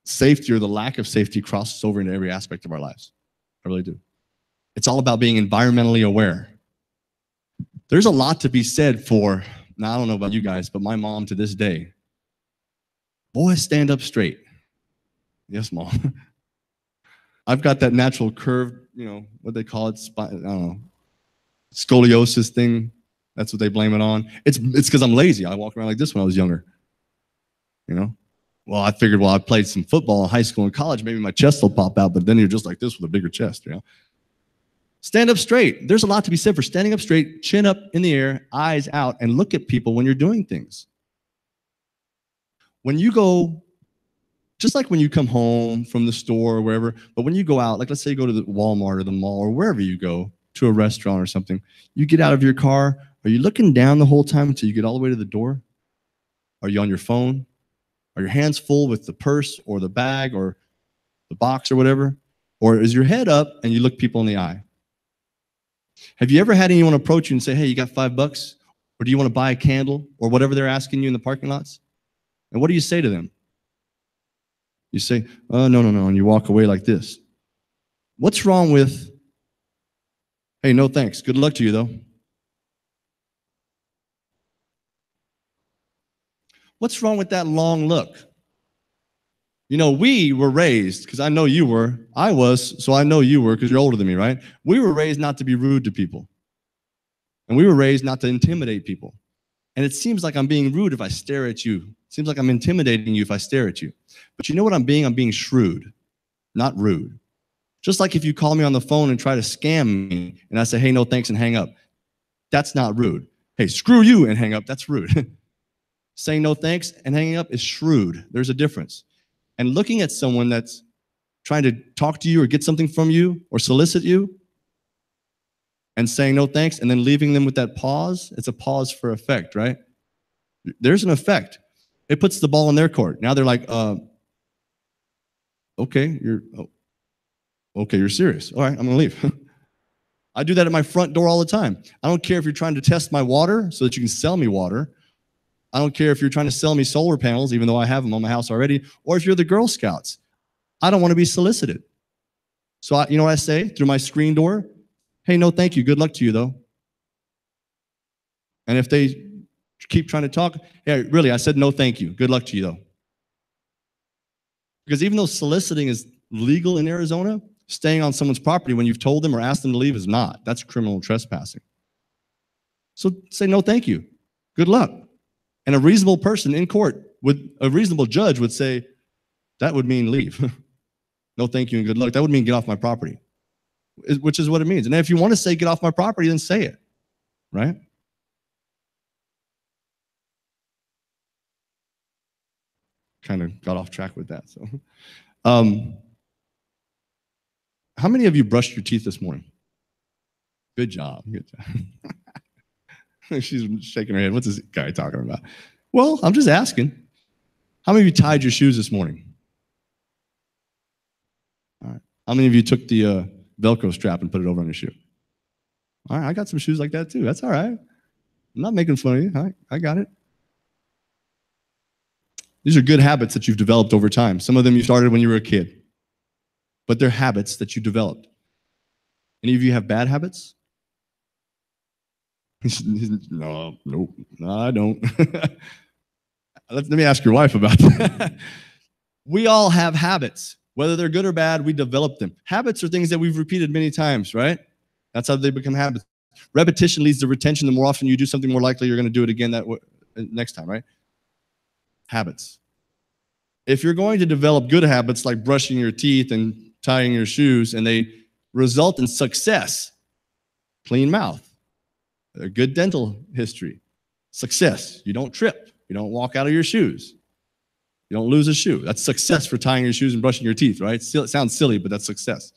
Speaker 2: safety or the lack of safety crosses over into every aspect of our lives. I really do. It's all about being environmentally aware. There's a lot to be said for, now I don't know about you guys, but my mom to this day, boy, stand up straight. Yes, Mom. I've got that natural curve, what they call it, I don't know, scoliosis thing. That's what they blame it on. It's because I'm lazy. I walk around like this when I was younger. Well, I figured, I played some football in high school and college, maybe my chest will pop out, but then you're just like this with a bigger chest, Stand up straight. There's a lot to be said for standing up straight, chin up in the air, eyes out, and look at people when you're doing things. When you go, just like when you come home from the store or wherever, but when you go out, like let's say you go to the Walmart or the mall or wherever you go, to a restaurant or something, you get out of your car, are you looking down the whole time until you get all the way to the door? Are you on your phone? Are your hands full with the purse or the bag or the box or whatever? Or is your head up and you look people in the eye? Have you ever had anyone approach you and say, hey, you got $5? Or do you want to buy a candle? Or whatever they're asking you in the parking lots? And what do you say to them? You say, oh, no, and you walk away like this. What's wrong with, hey, no thanks, good luck to you though? What's wrong with that long look? We were raised, because I know you were, I was, so I know you were, because you're older than me, right? We were raised not to be rude to people. And we were raised not to intimidate people. And it seems like I'm being rude if I stare at you. It seems like I'm intimidating you if I stare at you. But you know what I'm being? I'm being shrewd, not rude. Just like if you call me on the phone and try to scam me, and I say, hey, no thanks, and hang up. That's not rude. Hey, screw you, and hang up. That's rude. Saying no thanks and hanging up is shrewd. There's a difference. And looking at someone that's trying to talk to you or get something from you or solicit you and saying no thanks and then leaving them with that pause, it's a pause for effect, right? There's an effect. It puts the ball in their court. Now they're like, okay, you're serious. All right, I'm gonna leave. I do that at my front door all the time. I don't care if you're trying to test my water so that you can sell me water. I don't care if you're trying to sell me solar panels, even though I have them on my house already, or if you're the Girl Scouts. I don't want to be solicited. So you know what I say through my screen door? Hey, no thank you. Good luck to you, though. And if they keep trying to talk, hey, really, I said no thank you. Good luck to you, though. Because even though soliciting is legal in Arizona, staying on someone's property when you've told them or asked them to leave is not. That's criminal trespassing. So say no thank you. Good luck. And a reasonable person in court, a reasonable judge would say, that would mean leave. No thank you and good luck. That would mean get off my property, which is what it means. And if you want to say get off my property, then say it, right? Kind of got off track with that. So, how many of you brushed your teeth this morning? Good job. Good job. She's shaking her head. What's this guy talking about? Well, I'm just asking. How many of you tied your shoes this morning? All right. How many of you took the Velcro strap and put it over on your shoe? All right, I got some shoes like that too. That's all right. I'm not making fun of you. All right, I got it. These are good habits that you've developed over time. Some of them you started when you were a kid, but they're habits that you developed. Any of you have bad habits? No, I don't. Let me ask your wife about that. We all have habits. Whether they're good or bad, we develop them. Habits are things that we've repeated many times, right? That's how they become habits. Repetition leads to retention. The more often you do something, more likely you're going to do it again next time, right? Habits. If you're going to develop good habits like brushing your teeth and tying your shoes, and they result in success, clean mouth, a good dental history, success, you don't trip, you don't walk out of your shoes, you don't lose a shoe. That's success for tying your shoes and brushing your teeth, right? It sounds silly, but that's success.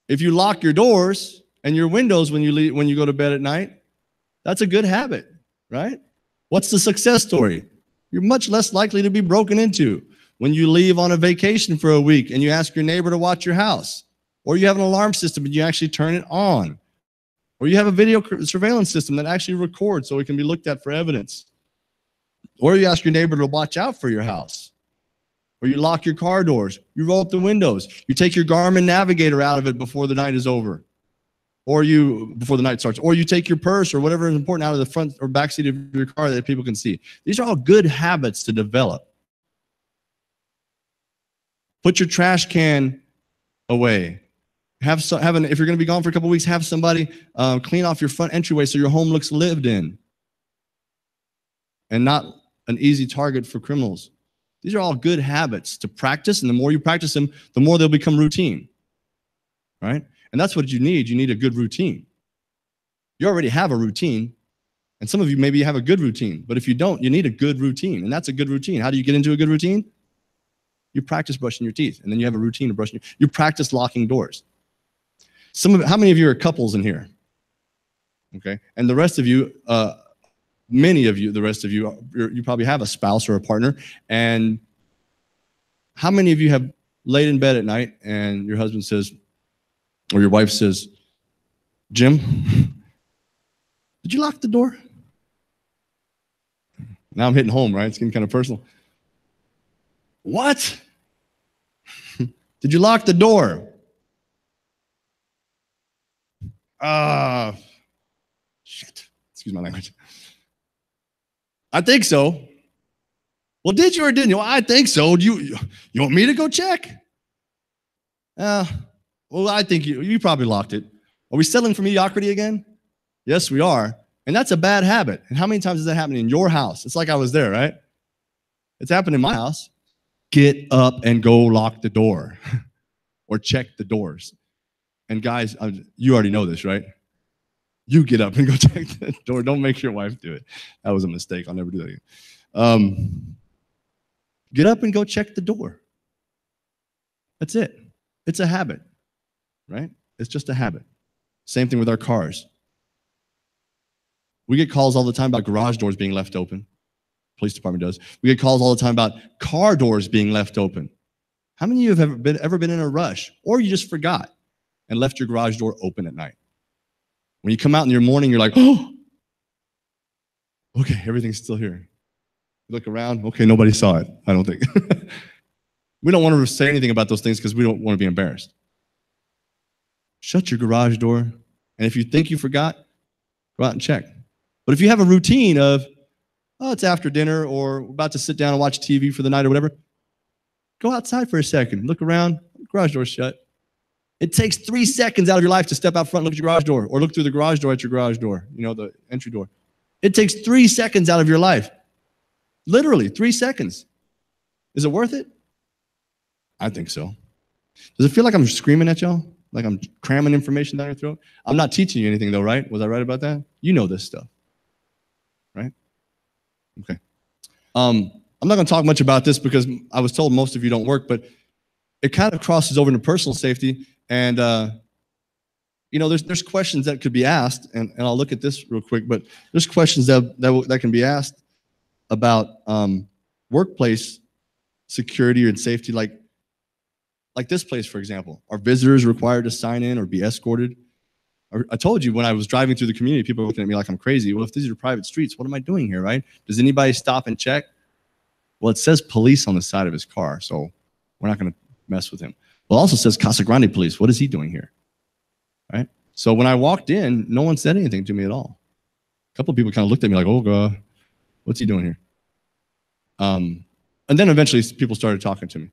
Speaker 2: If you lock your doors and your windows when you go to bed at night, that's a good habit, right? What's the success story? You're much less likely to be broken into. When you leave on a vacation for a week and you ask your neighbor to watch your house, or you have an alarm system and you actually turn it on, or you have a video surveillance system that actually records so it can be looked at for evidence, or you ask your neighbor to watch out for your house, or you lock your car doors, you roll up the windows, you take your Garmin Navigator out of it before the night is over, or before the night starts, or you take your purse or whatever is important out of the front or back seat of your car that people can see. These are all good habits to develop. Put your trash can away. If you're going to be gone for a couple of weeks, have somebody clean off your front entryway so your home looks lived in and not an easy target for criminals. These are all good habits to practice, and the more you practice them, the more they'll become routine, right? And that's what you need. You need a good routine. You already have a routine, and some of you maybe have a good routine, but if you don't, you need a good routine, and that's a good routine. How do you get into a good routine? You practice brushing your teeth, and then you have a routine of brushing. You practice locking doors. How many of you are couples in here? Okay, and the rest of you, many of you, the rest of you, you probably have a spouse or a partner. And how many of you have laid in bed at night and your husband says, or your wife says, Jim, did you lock the door? Now I'm hitting home, right? It's getting kind of personal. What? Did you lock the door? Shit. Excuse my language. I think so. Well, did you or didn't you? Well, I think so. You want me to go check? Well, I think you probably locked it. Are we settling for mediocrity again? Yes, we are. And that's a bad habit. And how many times is that happening in your house? It's like I was there, right? It's happened in my house. Get up and go lock the door or check the doors. And guys, you already know this, right? You get up and go check the door. Don't make your wife do it. That was a mistake. I'll never do that again. Get up and go check the door. That's it. It's a habit, right? It's just a habit. Same thing with our cars. We get calls all the time about garage doors being left open. Police department does. We get calls all the time about car doors being left open. How many of you have ever been in a rush, or you just forgot and left your garage door open at night? When you come out in your morning, you're like, oh, okay, everything's still here. You look around, okay, nobody saw it, I don't think. We don't want to say anything about those things because we don't want to be embarrassed. Shut your garage door, and if you think you forgot, go out and check. But if you have a routine of, oh, it's after dinner, or we're about to sit down and watch TV for the night or whatever, go outside for a second, look around, garage door's shut. It takes 3 seconds out of your life to step out front and look at your garage door, or look through the garage door at your garage door, the entry door. It takes 3 seconds out of your life. Literally, 3 seconds. Is it worth it? I think so. Does it feel like I'm screaming at y'all? Like I'm cramming information down your throat? I'm not teaching you anything though, right? Was I right about that? You know this stuff, right? Okay. I'm not going to talk much about this because I was told most of you don't work, but it kind of crosses over into personal safety. And, there's questions that could be asked, and I'll look at this real quick, but there's questions that can be asked about workplace security and safety, like this place, for example. Are visitors required to sign in or be escorted? I told you when I was driving through the community, people were looking at me like I'm crazy. Well, if these are private streets, what am I doing here, right? Does anybody stop and check? Well, it says police on the side of his car, so we're not going to mess with him. Well, it also says Casa Grande Police. What is he doing here, right? So when I walked in, no one said anything to me at all. A couple of people kind of looked at me like, oh, God, what's he doing here? And then eventually people started talking to me.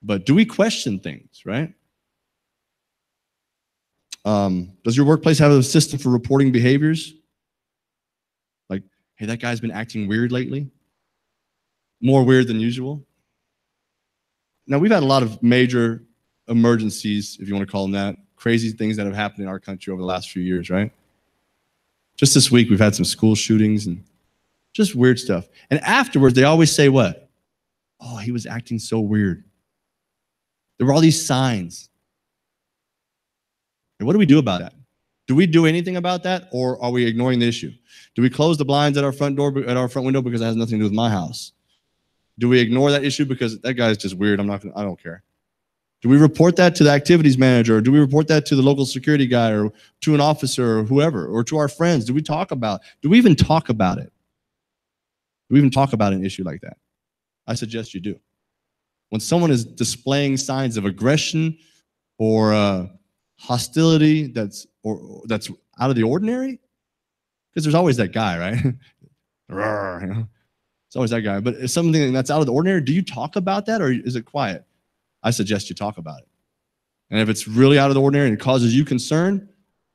Speaker 2: But do we question things, right? Does your workplace have a system for reporting behaviors? Like, hey, that guy's been acting weird lately. More weird than usual. Now, we've had a lot of major emergencies, if you want to call them that, crazy things that have happened in our country over the last few years, right? Just this week, we've had some school shootings and just weird stuff. And afterwards, they always say what? Oh, he was acting so weird. There were all these signs. And what do we do about that? Do we do anything about that, or are we ignoring the issue? Do we close the blinds at our front door, at our front window, because it has nothing to do with my house? Do we ignore that issue because that guy's just weird? I don't care. Do we report that to the activities manager, or do we report that to the local security guy, or to an officer, or whoever, or to our friends? Do we even talk about it? Do we even talk about an issue like that? I suggest you do. When someone is displaying signs of aggression or hostility that's out of the ordinary, because there's always that guy, right? It's always that guy. But it's something that's out of the ordinary. Do you talk about that, or is it quiet? I suggest you talk about it. And if it's really out of the ordinary and it causes you concern,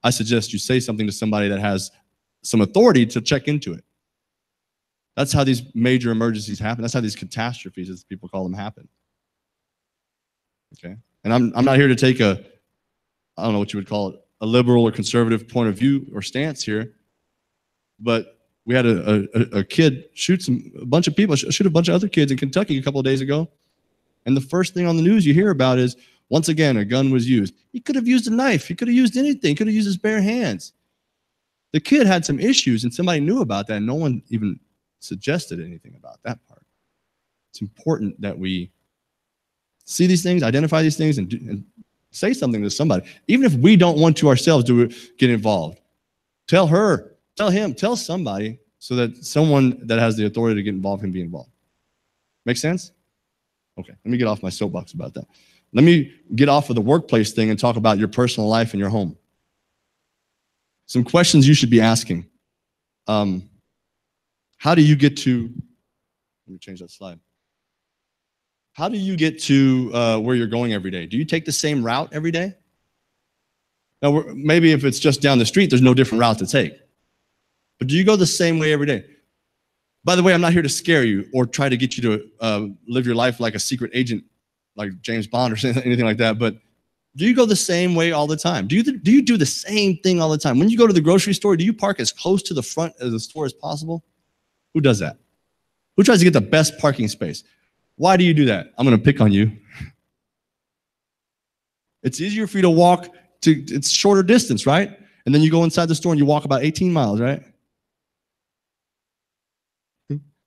Speaker 2: I suggest you say something to somebody that has some authority to check into it. That's how these major emergencies happen. That's how these catastrophes, as people call them, happen. Okay? And I'm not here to take I don't know what you would call it, a liberal or conservative point of view or stance here, but we had a kid shoot a bunch of other kids in Kentucky a couple of days ago. And the first thing on the news you hear about is, once again, a gun was used. He could have used a knife. He could have used anything. He could have used his bare hands. The kid had some issues, and somebody knew about that, and no one even suggested anything about that part. It's important that we see these things, identify these things, and say something to somebody. Even if we don't want to ourselves get involved. Tell her, tell him, tell somebody, so that someone that has the authority to get involved can be involved. Make sense? Okay, let me get off my soapbox about that. Let me get off of the workplace thing and talk about your personal life and your home. Some questions you should be asking. How do you get to, let me change that slide. How do you get to where you're going every day? Do you take the same route every day? Now, maybe if it's just down the street, there's no different route to take. But do you go the same way every day? By the way, I'm not here to scare you or try to get you to live your life like a secret agent, like James Bond or anything like that. But do you go the same way all the time? Do you do the same thing all the time? When you go to the grocery store, do you park as close to the front of the store as possible? Who does that? Who tries to get the best parking space? Why do you do that? I'm going to pick on you. It's easier for you to walk it's shorter distance, right? And then you go inside the store and you walk about 18 miles, right?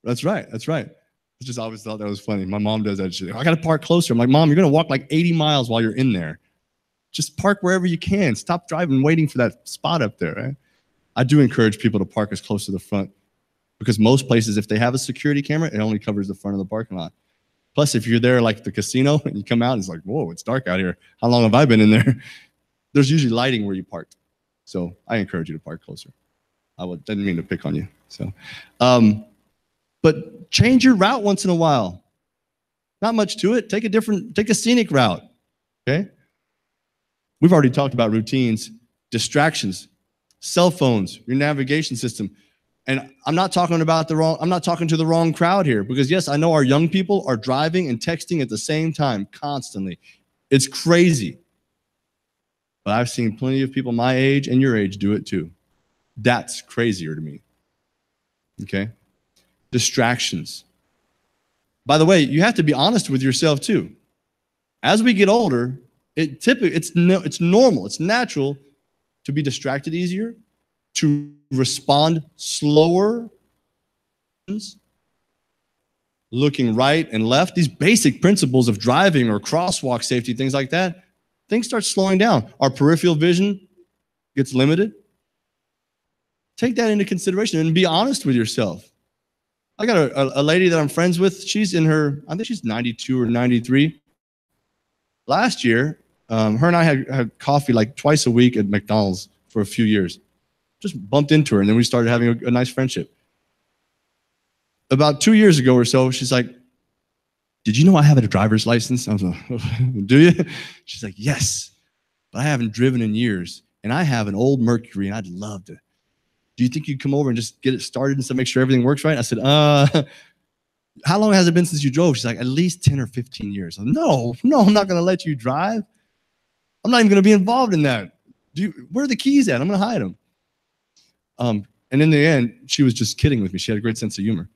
Speaker 2: That's right. That's right. I just always thought that was funny. My mom does that shit. I got to park closer. I'm like, Mom, you're going to walk like 80 miles while you're in there. Just park wherever you can. Stop driving, waiting for that spot up there, right? I do encourage people to park as close to the front, because most places, if they have a security camera, it only covers the front of the parking lot. Plus, if you're there like the casino and you come out and it's like, whoa, it's dark out here. How long have I been in there? There's usually lighting where you parked. So I encourage you to park closer. Didn't mean to pick on you. So, but change your route once in a while. Not much to it. Take a scenic route. Okay? We've already talked about routines, distractions, cell phones, your navigation system. And I'm not talking to the wrong crowd here, because yes, I know our young people are driving and texting at the same time constantly. It's crazy. But I've seen plenty of people my age and your age do it too. That's crazier to me. Okay? Distractions. By the way, you have to be honest with yourself too. As we get older, it's normal, it's natural to be distracted easier, to respond slower. looking right and left, these basic principles of driving or crosswalk safety, things like that, things start slowing down. Our peripheral vision gets limited. Take that into consideration and be honest with yourself. I got a lady that I'm friends with. She's in her, I think she's 92 or 93. Last year, her and I had coffee like twice a week at McDonald's for a few years. Just bumped into her, and then we started having a nice friendship. About 2 years ago or so, she's like, did you know I have a driver's license? I was like, do you? She's like, yes, but I haven't driven in years, and I have an old Mercury, and I'd love to. Do you think you'd come over and just get it started and so make sure everything works right? I said, how long has it been since you drove? She's like, at least 10 or 15 years. I'm like, no, I'm not going to let you drive. I'm not even going to be involved in that. Where are the keys at? I'm going to hide them. And in the end, she was just kidding with me. She had a great sense of humor.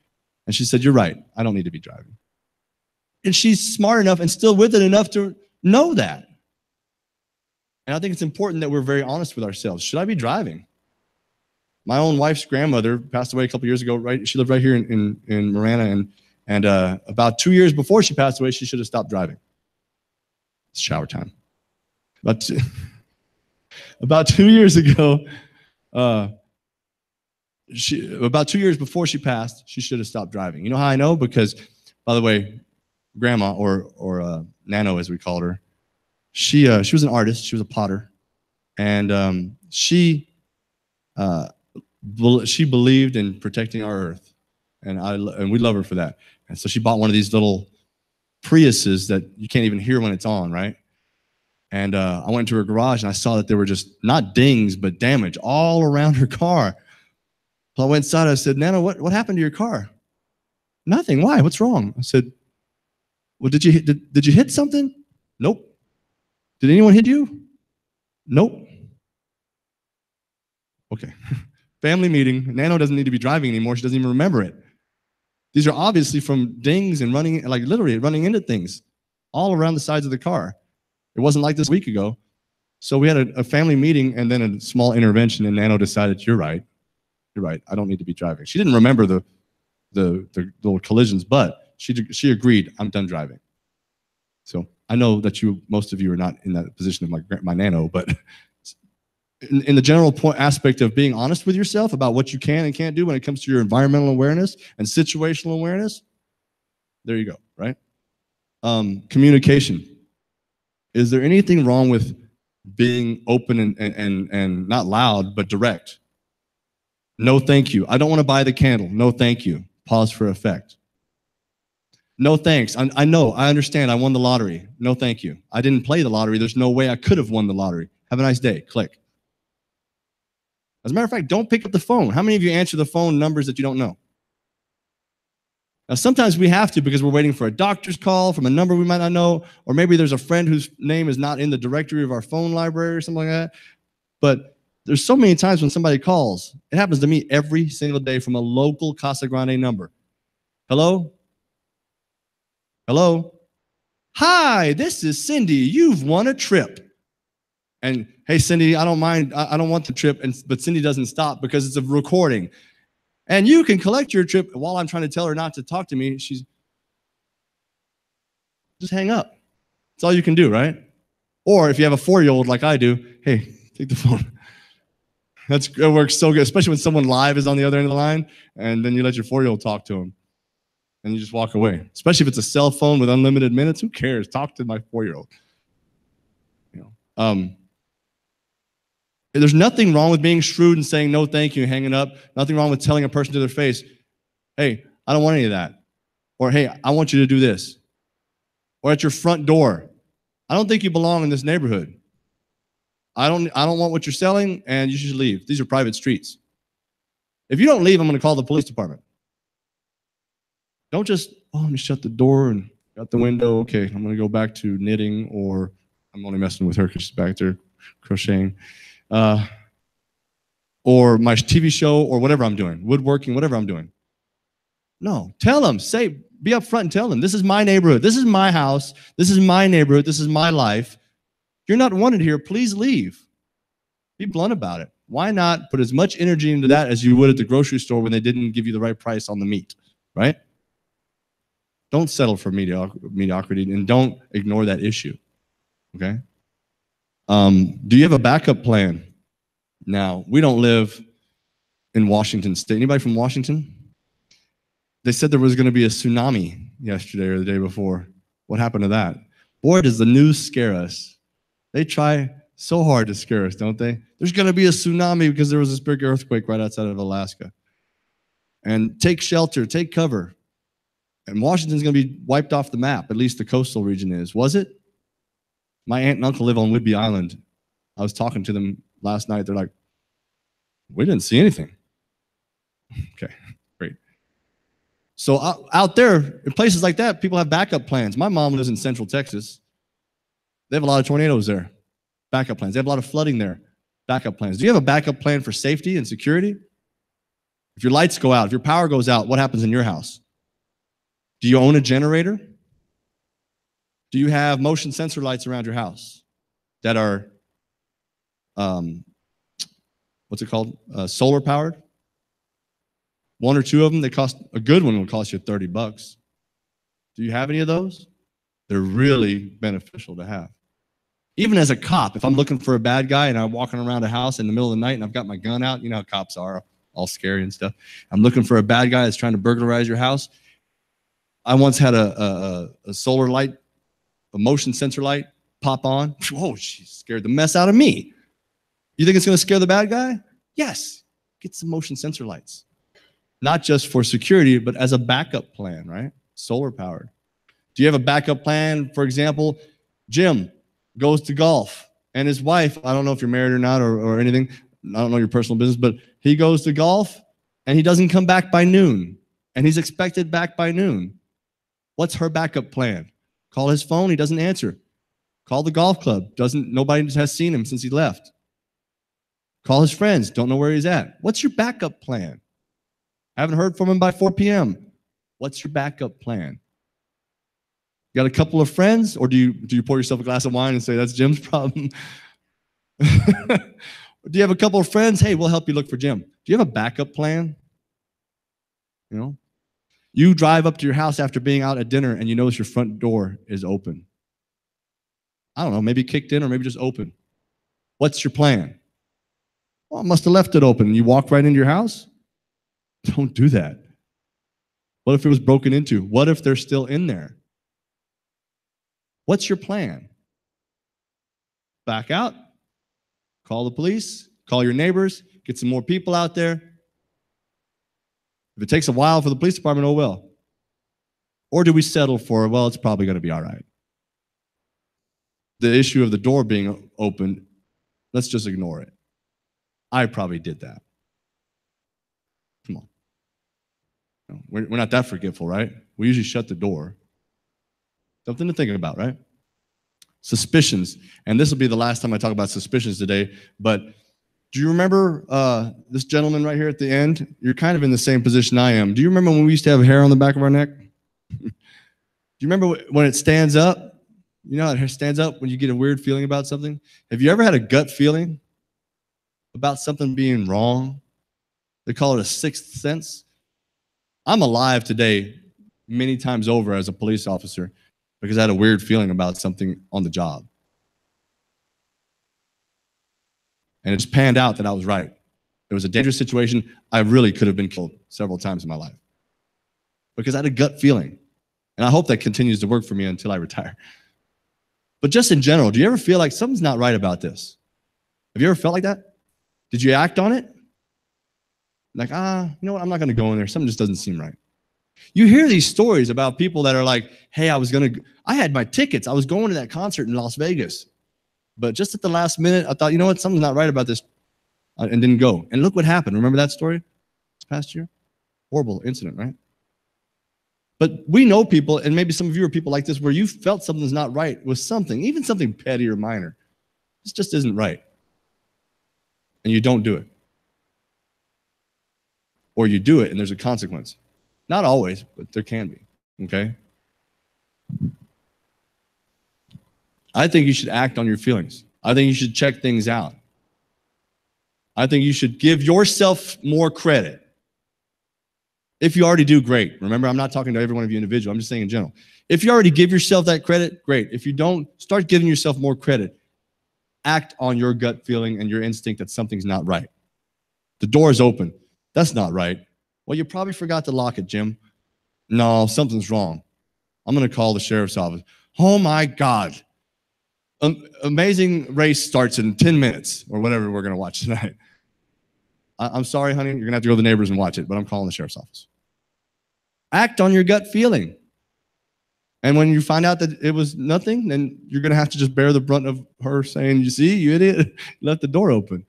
Speaker 2: And she said, you're right. I don't need to be driving. And she's smart enough and still with it enough to know that. And I think it's important that we're very honest with ourselves. Should I be driving? My own wife's grandmother passed away a couple years ago. Right, she lived right here in Marana, and about 2 years before she passed away, she should have stopped driving. It's shower time. About 2 years ago, about 2 years before she passed, she should have stopped driving. You know how I know? Because, by the way, Grandma, or Nano as we called her, she was an artist. She was a potter, and she believed in protecting our earth, and we love her for that. And so she bought one of these little Priuses that you can't even hear when it's on, right? And I went to her garage, and I saw that there were just not dings, but damage all around her car. So I went inside. I said, Nana, what happened to your car? Nothing. Why? What's wrong? I said, well, did you hit something? Nope. Did anyone hit you? Nope. Okay. Family meeting. Nano doesn't need to be driving anymore. She doesn't even remember it. These are obviously from dings and running, like literally running into things all around the sides of the car. It wasn't like this a week ago. So we had a family meeting and then a small intervention, and Nano decided, you're right. You're right. I don't need to be driving. She didn't remember the little collisions, but she agreed, I'm done driving. So I know that most of you are not in that position of my Nano, but in the general aspect of being honest with yourself about what you can and can't do when it comes to your environmental awareness and situational awareness, there you go, right? Communication. Is there anything wrong with being open and not loud, but direct? No, thank you. I don't want to buy the candle. No, thank you. Pause for effect. No, thanks. I know. I understand. I won the lottery. No, thank you. I didn't play the lottery. There's no way I could have won the lottery. Have a nice day. Click. As a matter of fact, don't pick up the phone. How many of you answer the phone numbers that you don't know? Now, sometimes we have to because we're waiting for a doctor's call from a number we might not know, or maybe there's a friend whose name is not in the directory of our phone library or something like that. But there's so many times when somebody calls. It happens to me every single day from a local Casa Grande number. Hello? Hello? Hi, this is Cindy. You've won a trip. And hey, Cindy, I don't mind. I don't want the trip. But Cindy doesn't stop because it's a recording. And you can collect your trip. While I'm trying to tell her not to talk to me, she's just hang up. That's all you can do, right? Or if you have a 4-year-old like I do, hey, take the phone. It works so good, especially when someone live is on the other end of the line, and then you let your 4-year-old talk to him, and you just walk away. Especially if it's a cell phone with unlimited minutes, who cares? Talk to my 4-year-old. There's nothing wrong with being shrewd and saying no thank you and hanging up. Nothing wrong with telling a person to their face, hey, I don't want any of that. Or hey, I want you to do this. Or at your front door, I don't think you belong in this neighborhood. I don't want what you're selling, and you should leave. These are private streets. If you don't leave, I'm going to call the police department. Don't just, let me shut the door and out the window. Okay, I'm going to go back to knitting, or I'm only messing with her because she's back there crocheting. Or my TV show, or whatever I'm doing, woodworking, whatever I'm doing. No, tell them, be up front and tell them, this is my neighborhood, this is my house, this is my neighborhood, this is my life. You're not wanted here, please leave. Be blunt about it. Why not put as much energy into that as you would at the grocery store when they didn't give you the right price on the meat, right? Don't settle for mediocrity, and don't ignore that issue. Okay? Do you have a backup plan? Now, we don't live in Washington State. Anybody from Washington? They said there was going to be a tsunami yesterday or the day before. What happened to that? Boy, does the news scare us. They try so hard to scare us, don't they? There's going to be a tsunami because there was this big earthquake right outside of Alaska. And take shelter, take cover. And Washington's going to be wiped off the map, at least the coastal region is. Was it? My aunt and uncle live on Whidbey Island. I was talking to them last night. They're like, we didn't see anything. Okay, great. So out there, in places like that, people have backup plans. My mom lives in Central Texas. They have a lot of tornadoes there. Backup plans. They have a lot of flooding there. Backup plans. Do you have a backup plan for safety and security? If your lights go out, if your power goes out, what happens in your house? Do you own a generator? Do you have motion sensor lights around your house that are, what's it called? Solar powered? One or two of them, a good one will cost you $30. Do you have any of those? They're really beneficial to have. Even as a cop, if I'm looking for a bad guy and I'm walking around a house in the middle of the night and I've got my gun out, you know how cops are, all scary and stuff. I'm looking for a bad guy that's trying to burglarize your house. I once had a solar light, a motion sensor light pop on. Whoa, she scared the mess out of me. You think it's going to scare the bad guy? Yes. Get some motion sensor lights. Not just for security, but as a backup plan, right? Solar powered. Do you have a backup plan? For example, Jim goes to golf and his wife, I don't know if you're married or not or anything, I don't know your personal business, but he goes to golf and he doesn't come back by noon and he's expected back by noon. What's her backup plan? Call his phone, he doesn't answer. Call the golf club, nobody has seen him since he left. Call his friends, don't know where he's at. What's your backup plan? Haven't heard from him by 4 p.m. What's your backup plan? You got a couple of friends, or do you pour yourself a glass of wine and say, that's Jim's problem? Do you have a couple of friends? Hey, we'll help you look for Jim. Do you have a backup plan? You know, you drive up to your house after being out at dinner and you notice your front door is open. I don't know, maybe kicked in or maybe just open. What's your plan? Well, I must have left it open. You walk right into your house? Don't do that. What if it was broken into? What if they're still in there? What's your plan? Back out, call the police, call your neighbors, get some more people out there. If it takes a while for the police department, oh well. Or do we settle for, well, it's probably going to be all right? The issue of the door being open, let's just ignore it. I probably did that. Come on. No, we're not that forgetful, right? We usually shut the door. Something to think about, right? Suspicions. And this will be the last time I talk about suspicions today, but do you remember this gentleman right here at the end? You're kind of in the same position I am. Do you remember when we used to have hair on the back of our neck? Do you remember when it stands up? You know how it stands up when you get a weird feeling about something? Have you ever had a gut feeling about something being wrong? They call it a sixth sense. I'm alive today many times over as a police officer because I had a weird feeling about something on the job. And it just panned out that I was right. It was a dangerous situation. I really could have been killed several times in my life because I had a gut feeling. And I hope that continues to work for me until I retire. But just in general, do you ever feel like something's not right about this? Have you ever felt like that? Did you act on it? Like, you know what? I'm not going to go in there. Something just doesn't seem right. You hear these stories about people that are like, hey, I had my tickets. I was going to that concert in Las Vegas. But just at the last minute, I thought, you know what? Something's not right about this. And didn't go. And look what happened. Remember that story this past year? Horrible incident, right? But we know people, and maybe some of you are people like this, where you felt something's not right with something, even something petty or minor. This just isn't right. And you don't do it. Or you do it and there's a consequence. Not always, but there can be, okay? I think you should act on your feelings. I think you should check things out. I think you should give yourself more credit. If you already do, great. Remember, I'm not talking to every one of you individual. I'm just saying in general. If you already give yourself that credit, great. If you don't, start giving yourself more credit. Act on your gut feeling and your instinct that something's not right. The door is open. That's not right. Well, you probably forgot to lock it, Jim. No, something's wrong. I'm going to call the sheriff's office. Oh my God. Amazing Race starts in 10 minutes or whatever we're going to watch tonight. I'm sorry, honey. You're going to have to go to the neighbors and watch it, but I'm calling the sheriff's office. Act on your gut feeling. And when you find out that it was nothing, then you're going to have to just bear the brunt of her saying, you see, you idiot, you left the door open.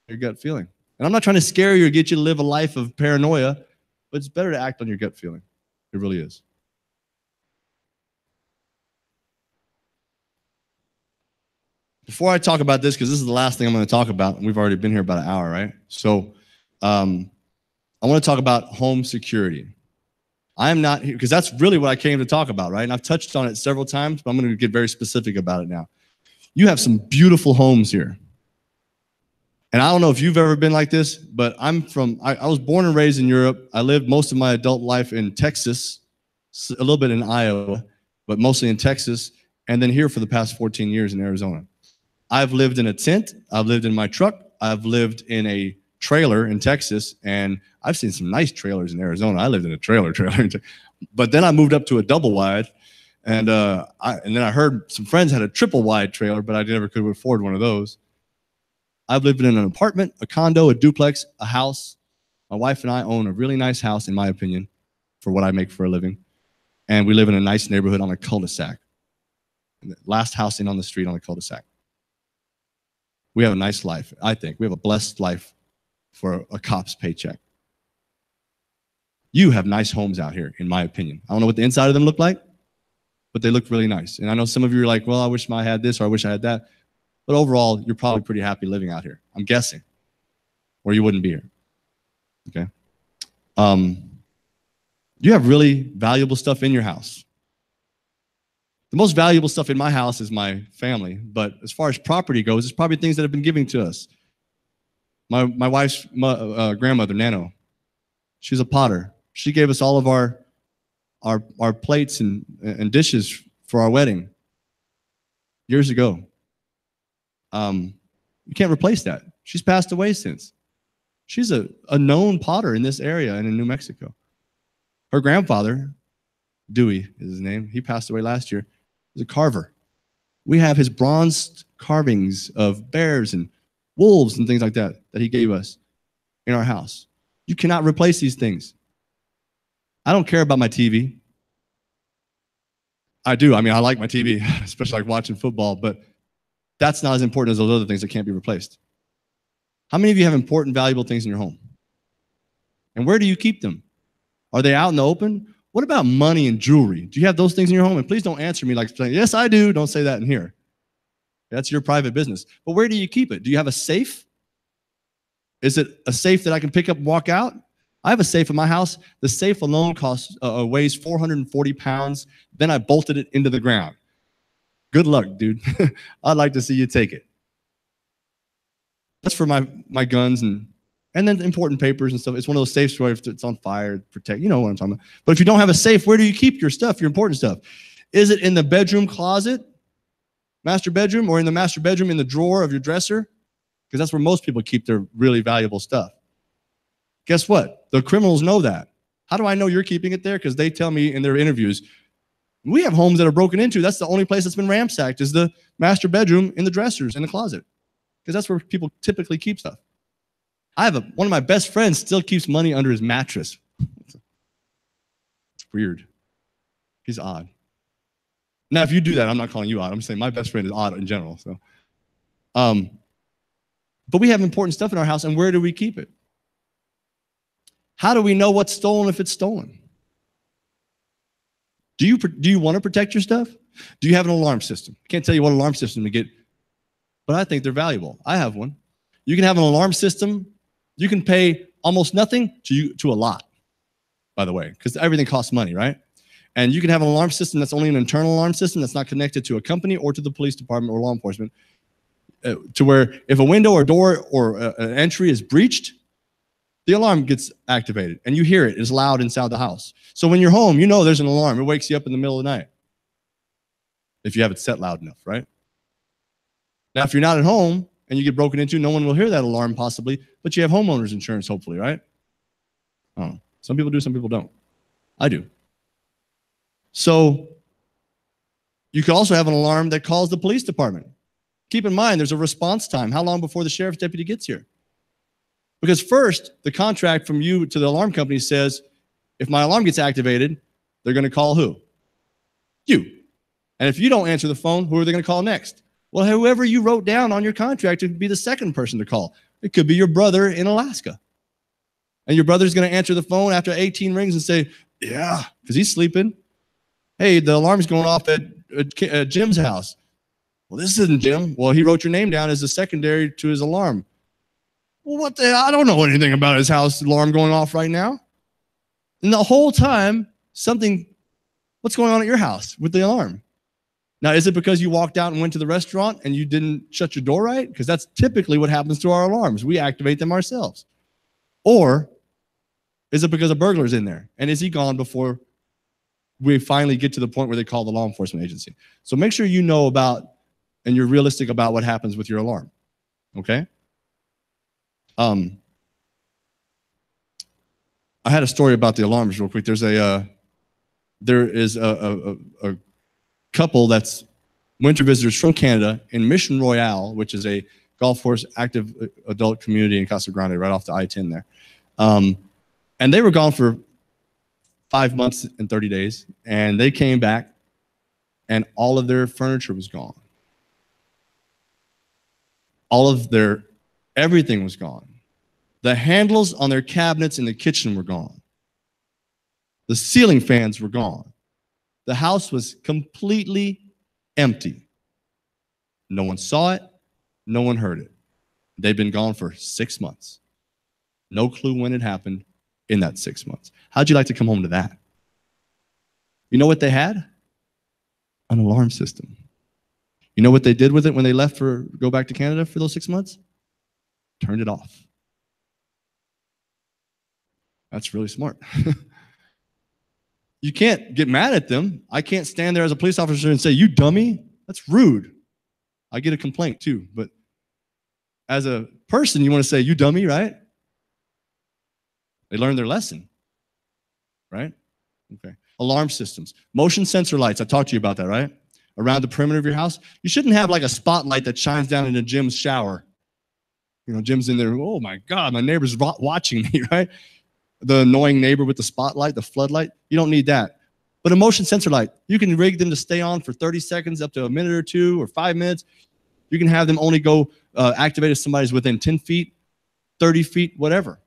Speaker 2: Your gut feeling. And I'm not trying to scare you or get you to live a life of paranoia, but it's better to act on your gut feeling. It really is. Before I talk about this, because this is the last thing I'm going to talk about, and we've already been here about an hour, right? So I want to talk about home security. I am not here, because that's really what I came to talk about, right? And I've touched on it several times, but I'm going to get very specific about it now. You have some beautiful homes here. And I don't know if you've ever been like this, but I was born and raised in Europe. I lived most of my adult life in Texas, a little bit in Iowa, but mostly in Texas, and then here for the past 14 years in Arizona. I've lived in a tent. I've lived in my truck. I've lived in a trailer in Texas, and I've seen some nice trailers in Arizona. I lived in a trailer. But then I moved up to a double wide, and then I heard some friends had a triple wide trailer, but I never could afford one of those. I've lived in an apartment, a condo, a duplex, a house. My wife and I own a really nice house, in my opinion, for what I make for a living. And we live in a nice neighborhood on a cul-de-sac. The last house in on the street on a cul-de-sac. We have a nice life, I think. We have a blessed life for a cop's paycheck. You have nice homes out here, in my opinion. I don't know what the inside of them look like, but they look really nice. And I know some of you are like, well, I wish I had this or I wish I had that. But overall, you're probably pretty happy living out here. I'm guessing. Or you wouldn't be here. Okay? You have really valuable stuff in your house. The most valuable stuff in my house is my family. But as far as property goes, it's probably things that have been given to us. My wife's grandmother, Nano, she's a potter. She gave us all of our plates and dishes for our wedding years ago. You can't replace that. She's passed away since. She's a known potter in this area and in New Mexico. Her grandfather, Dewey is his name, he passed away last year, was a carver. We have his bronze carvings of bears and wolves and things like that he gave us in our house. You cannot replace these things. I don't care about my TV. I do. I mean, I like my TV, especially like watching football, but that's not as important as those other things that can't be replaced. How many of you have important, valuable things in your home? And where do you keep them? Are they out in the open? What about money and jewelry? Do you have those things in your home? And please don't answer me like saying, yes, I do. Don't say that in here. That's your private business. But where do you keep it? Do you have a safe? Is it a safe that I can pick up and walk out? I have a safe in my house. The safe alone weighs 440 pounds. Then I bolted it into the ground. Good luck, dude. I'd like to see you take it. That's for my guns and then important papers and stuff. It's one of those safes where if it's on fire, protect. You know what I'm talking about. But if you don't have a safe, where do you keep your stuff, your important stuff? Is it in the bedroom closet, master bedroom, or in the master bedroom in the drawer of your dresser? Because that's where most people keep their really valuable stuff. Guess what? The criminals know that. How do I know you're keeping it there? Because they tell me in their interviews, we have homes that are broken into. That's the only place that's been ransacked is the master bedroom in the dressers in the closet. Because that's where people typically keep stuff. I have one of my best friends still keeps money under his mattress. It's weird. He's odd. Now, if you do that, I'm not calling you odd. I'm saying my best friend is odd in general. So, but we have important stuff in our house, and where do we keep it? How do we know what's stolen if it's stolen? Do you want to protect your stuff? Do you have an alarm system? I can't tell you what alarm system to get, but I think they're valuable. I have one. You can have an alarm system. You can pay almost nothing to a lot, by the way, because everything costs money, right? And you can have an alarm system that's only an internal alarm system that's not connected to a company or to the police department or law enforcement, to where if a window or door or an entry is breached, the alarm gets activated and you hear it. It's loud inside the house. So when you're home, you know there's an alarm. It wakes you up in the middle of the night. If you have it set loud enough, right? Now, if you're not at home and you get broken into, no one will hear that alarm possibly, but you have homeowners insurance, hopefully, right? I don't know. Some people do, some people don't. I do. So you could also have an alarm that calls the police department. Keep in mind, there's a response time. How long before the sheriff's deputy gets here? Because first, the contract from you to the alarm company says, if my alarm gets activated, they're going to call who? You. And if you don't answer the phone, who are they going to call next? Well, whoever you wrote down on your contract would be the second person to call. It could be your brother in Alaska. And your brother's going to answer the phone after 18 rings and say, yeah, because he's sleeping. Hey, the alarm's going off at Jim's house. Well, this isn't Jim. Well, he wrote your name down as a secondary to his alarm. Well, what the hell? I don't know anything about his house alarm going off right now. And the whole time, what's going on at your house with the alarm? Now, is it because you walked out and went to the restaurant and you didn't shut your door right? Because that's typically what happens to our alarms. We activate them ourselves. Or is it because a burglar's in there? And is he gone before we finally get to the point where they call the law enforcement agency? So make sure you know about and you're realistic about what happens with your alarm, okay? I had a story about the alarms real quick. There is a couple that's winter visitors from Canada in Mission Royale, which is a golf course active adult community in Casa Grande, right off the I-10 there. And they were gone for 5 months and 30 days, and they came back, and all of their furniture was gone. Everything was gone. The handles on their cabinets in the kitchen were gone. The ceiling fans were gone. The house was completely empty. No one saw it. No one heard it. They've been gone for 6 months. No clue when it happened in that 6 months. How'd you like to come home to that? You know what they had? An alarm system. You know what they did with it when they left to go back to Canada for those 6 months? Turned it off. That's really smart. You can't get mad at them. I can't stand there as a police officer and say, you dummy. That's rude. I get a complaint too. But as a person, you want to say, you dummy, right? They learned their lesson, right? Okay. Alarm systems. Motion sensor lights. I talked to you about that, right? Around the perimeter of your house. You shouldn't have like a spotlight that shines down into Jim's shower. You know, Jim's in there. Oh my God, my neighbor's watching me, right? The annoying neighbor with the spotlight, the floodlight. You don't need that. But a motion sensor light, you can rig them to stay on for 30 seconds, up to a minute or 2 or 5 minutes. You can have them only go activate if somebody's within 10 feet, 30 feet, whatever.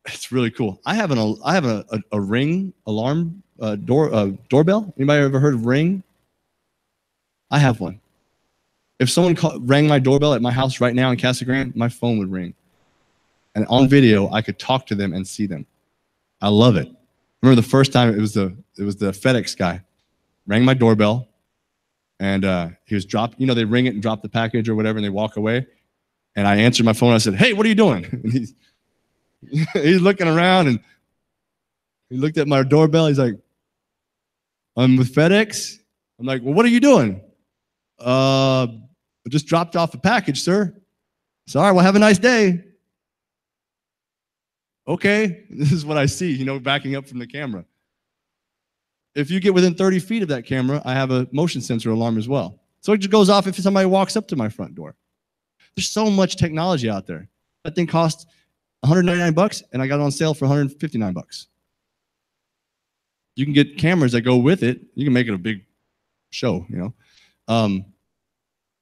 Speaker 2: It's really cool. I have a Ring alarm doorbell. Anybody ever heard of Ring? I have one. If someone rang my doorbell at my house right now in Casa Grande, my phone would ring. And on video, I could talk to them and see them. I love it. I remember the first time it was the FedEx guy rang my doorbell, and he was dropped. You know, they ring it and drop the package or whatever, and they walk away. And I answered my phone. I said, "Hey, what are you doing?" And he's looking around, and he looked at my doorbell. He's like, "I'm with FedEx." I'm like, "Well, what are you doing?" I just dropped off a package, sir. Sorry, well, have a nice day. Okay, this is what I see, you know, backing up from the camera. If you get within 30 feet of that camera, I have a motion sensor alarm as well. So it just goes off if somebody walks up to my front door. There's so much technology out there. That thing costs $199 and I got it on sale for $159. You can get cameras that go with it. You can make it a big show, you know.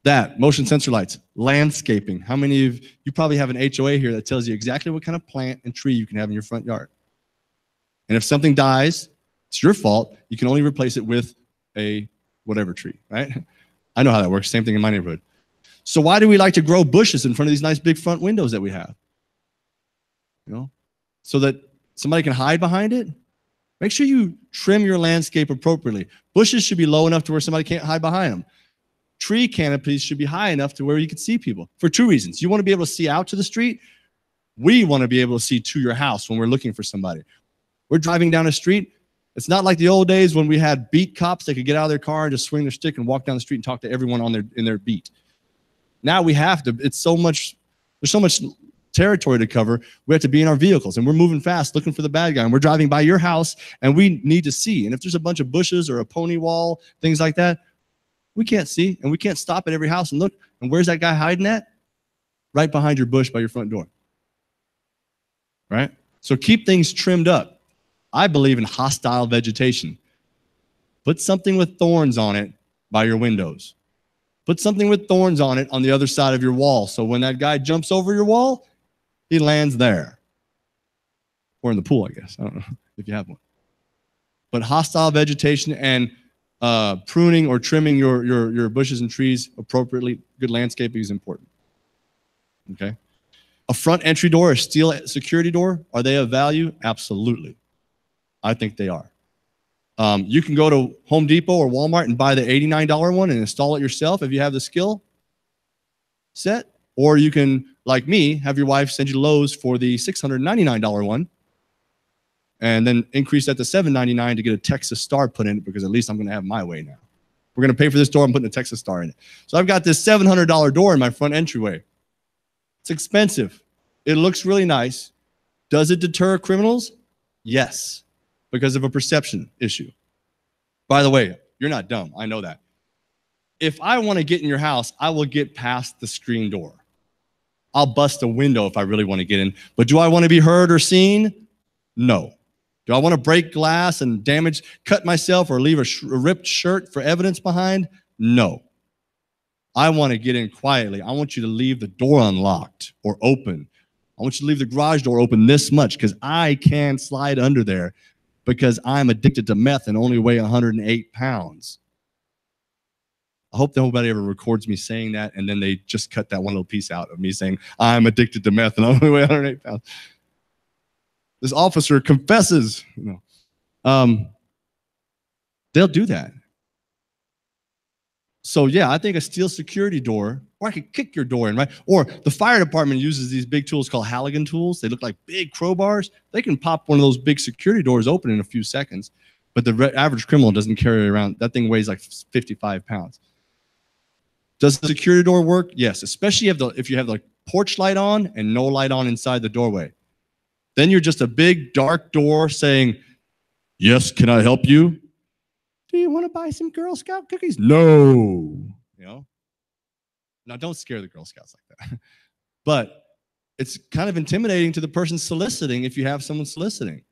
Speaker 2: That, motion sensor lights, landscaping. How many of you probably have an HOA here that tells you exactly what kind of plant and tree you can have in your front yard? And if something dies, it's your fault. You can only replace it with a whatever tree, right? I know how that works. Same thing in my neighborhood. So why do we like to grow bushes in front of these nice big front windows that we have? You know, so that somebody can hide behind it? Make sure you trim your landscape appropriately. Bushes should be low enough to where somebody can't hide behind them. Tree canopies should be high enough to where you can see people for 2 reasons. You want to be able to see out to the street, We want to be able to see to your house when we're looking for somebody. We're driving down a street. It's not like the old days when we had beat cops that could get out of their car and just swing their stick and walk down the street and talk to everyone in their beat. Now we have to, there's so much territory to cover. We have to be in our vehicles, and we're moving fast looking for the bad guy, and we're driving by your house, and we need to see. And if there's a bunch of bushes or a pony wall, things like that, we can't see, and we can't stop at every house and look. And where's that guy hiding at? Right behind your bush by your front door. Right? So keep things trimmed up. I believe in hostile vegetation. Put something with thorns on it by your windows. Put something with thorns on it on the other side of your wall. So when that guy jumps over your wall, he lands there. Or in the pool, I guess. I don't know if you have one. But hostile vegetation and pruning or trimming your bushes and trees appropriately, good landscaping is important. Okay? A front entry door, a steel security door, are they of value? Absolutely. I think they are. You can go to Home Depot or Walmart and buy the $89 one and install it yourself if you have the skill set. Or you can, like me, have your wife send you Lowe's for the $699 one and then increase that to $799 to get a Texas Star put in it, because at least I'm going to have my way now. We're going to pay for this door. I'm putting a Texas Star in it. So I've got this $700 door in my front entryway. It's expensive. It looks really nice. Does it deter criminals? Yes. Because of a perception issue. By the way, you're not dumb. I know that. If I want to get in your house, I will get past the screen door. I'll bust a window if I really want to get in. But do I want to be heard or seen? No. Do I want to break glass and cut myself or leave a ripped shirt for evidence behind? No. I want to get in quietly. I want you to leave the door unlocked or open. I want you to leave the garage door open this much, because I can slide under there, because I'm addicted to meth and only weigh 108 pounds. I hope nobody ever records me saying that, and then they just cut that one little piece out of me saying, I'm addicted to meth and I only weigh 108 pounds. This officer confesses. They'll do that. So yeah, I think a steel security door, or I could kick your door in, right? Or the fire department uses these big tools called Halligan tools. They look like big crowbars. They can pop one of those big security doors open in a few seconds, but the average criminal doesn't carry around. That thing weighs like 55 pounds. Does the security door work? Yes, especially if you have the porch light on and no light on inside the doorway. Then you're just a big dark door saying, yes, can I help you? Do you want to buy some Girl Scout cookies? No. Now don't scare the Girl Scouts like that. But it's kind of intimidating to the person soliciting if you have someone soliciting,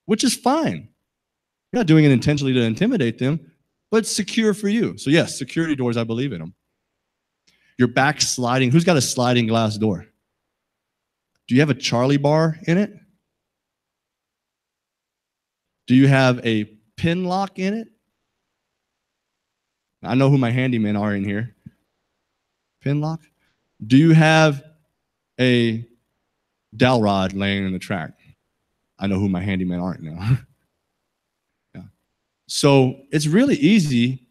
Speaker 2: which is fine. You're not doing it intentionally to intimidate them, but it's secure for you. So yes, security doors, I believe in them. Your back sliding. Who's got a sliding glass door? Do you have a Charlie bar in it? Do you have a pin lock in it? I know who my handymen are in here. Pin lock? Do you have a dowel rod laying in the track? I know who my handymen aren't now. Yeah. So it's really easy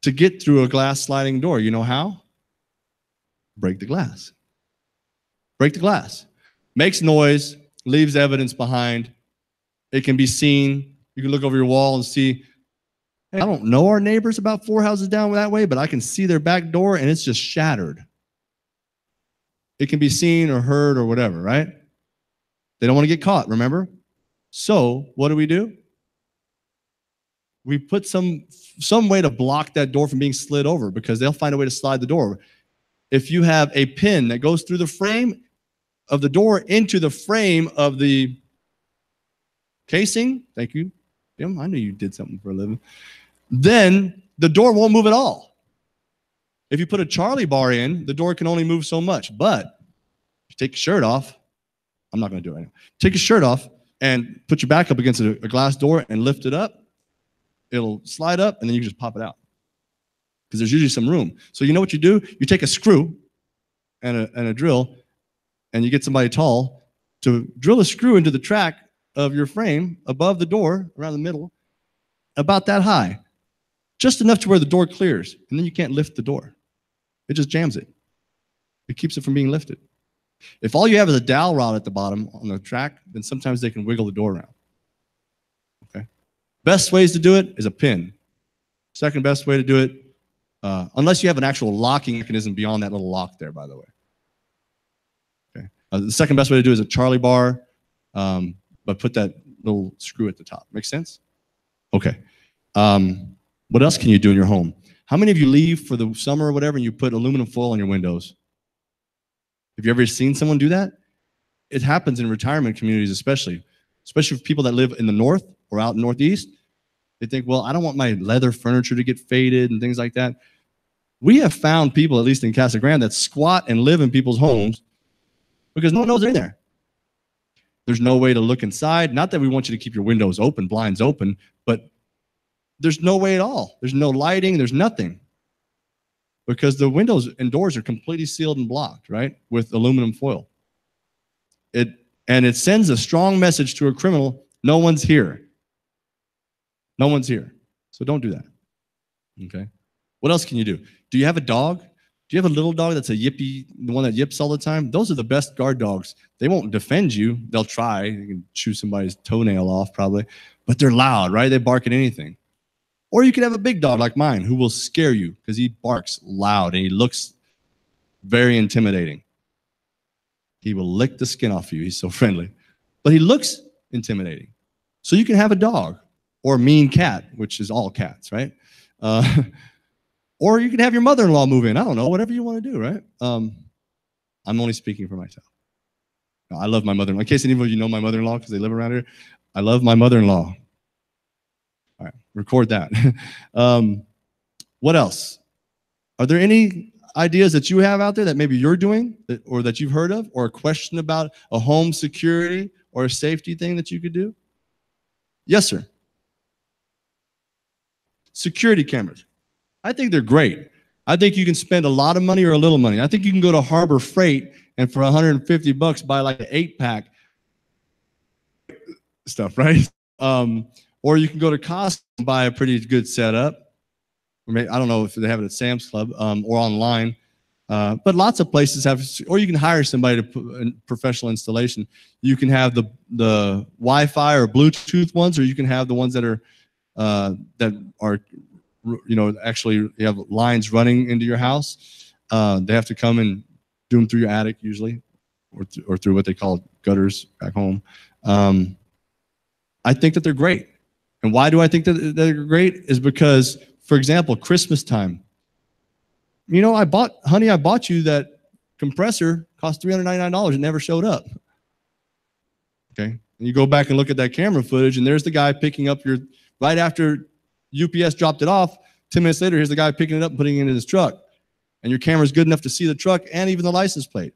Speaker 2: to get through a glass sliding door. You know how? Break the glass. Break the glass. Makes noise, leaves evidence behind. It can be seen. You can look over your wall and see, hey, I don't know our neighbors about 4 houses down that way, but I can see their back door and it's just shattered. It can be seen or heard or whatever, right? They don't want to get caught, remember? So what do? We put some way to block that door from being slid over, because they'll find a way to slide the door. If you have a pin that goes through the frame of the door into the frame of the casing, thank you, Jim, I knew you did something for a living, then the door won't move at all. If you put a Charlie bar in, the door can only move so much. But if you take your shirt off, I'm not going to do it right now. Take your shirt off and put your back up against a glass door and lift it up. It'll slide up, and then you can just pop it out, because there's usually some room. So you know what you do? You take a screw and a drill, and you get somebody tall to drill a screw into the track of your frame above the door, around the middle, about that high, just enough to where the door clears, and then you can't lift the door. It just jams it. It keeps it from being lifted. If all you have is a dowel rod at the bottom on the track, then sometimes they can wiggle the door around. Okay. Best ways to do it is a pin. Second best way to do it, unless you have an actual locking mechanism beyond that little lock there, by the way. Okay. The second best way to do it is a Charlie bar, but put that little screw at the top. Make sense? Okay. What else can you do in your home? How many of you leave for the summer or whatever and you put aluminum foil on your windows? Have you ever seen someone do that? It happens in retirement communities especially for people that live in the north or out northeast. They think, well, I don't want my leather furniture to get faded and things like that. We have found people, at least in Casa Grande, that squat and live in people's homes because no one knows they're in there. There's no way to look inside. Not that we want you to keep your windows open, blinds open, but there's no way at all. There's no lighting. There's nothing. Because the windows and doors are completely sealed and blocked, right, with aluminum foil. And it sends a strong message to a criminal, no one's here. No one's here. So don't do that. Okay? What else can you do? Do you have a dog? Do you have a little dog that's a yippy, the one that yips all the time? Those are the best guard dogs. They won't defend you. They'll try. You can chew somebody's toenail off probably. But they're loud, right? They bark at anything. Or you could have a big dog like mine who will scare you because he barks loud and he looks very intimidating. He will lick the skin off you. He's so friendly. But he looks intimidating. So you can have a dog or a mean cat, which is all cats, right? Or you can have your mother-in-law move in. I don't know, whatever you want to do, right? I'm only speaking for myself. No, I love my mother-in-law. In case any of you know my mother-in-law because they live around here, I love my mother-in-law. All right, record that. What else? Are there any ideas that you have out there that maybe you're doing or that you've heard of, or a question about a home security or a safety thing that you could do? Yes, sir. Security cameras. I think they're great. I think you can spend a lot of money or a little money. I think you can go to Harbor Freight and for $150 buy like an 8-pack stuff, right? Or you can go to Costco and buy a pretty good setup. Or maybe, I don't know if they have it at Sam's Club or online. But lots of places have, or you can hire somebody to put a professional installation. You can have the Wi-Fi or Bluetooth ones, or you can have the ones that are actually you have lines running into your house. They have to come and do them through your attic usually, or through what they call gutters back home. I think that they're great. And why do I think that they're great? Is because, for example, Christmas time. You know, I bought you that compressor, cost $399. It never showed up. Okay. And you go back and look at that camera footage, and there's the guy picking up right after UPS dropped it off. 10 minutes later, here's the guy picking it up and putting it in his truck. And your camera's good enough to see the truck and even the license plate.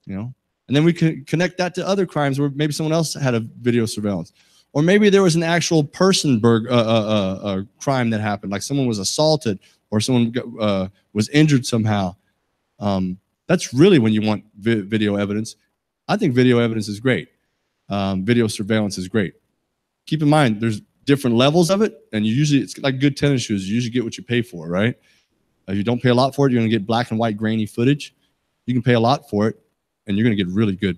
Speaker 2: You know? And then we can connect that to other crimes where maybe someone else had a video surveillance. Or maybe there was an actual person crime that happened, like someone was assaulted or someone was injured somehow. That's really when you want video evidence. I think video evidence is great. Video surveillance is great. Keep in mind, there's different levels of it, and it's like good tennis shoes. You usually get what you pay for, right? If you don't pay a lot for it, you're going to get black and white grainy footage. You can pay a lot for it, and you're going to get really good,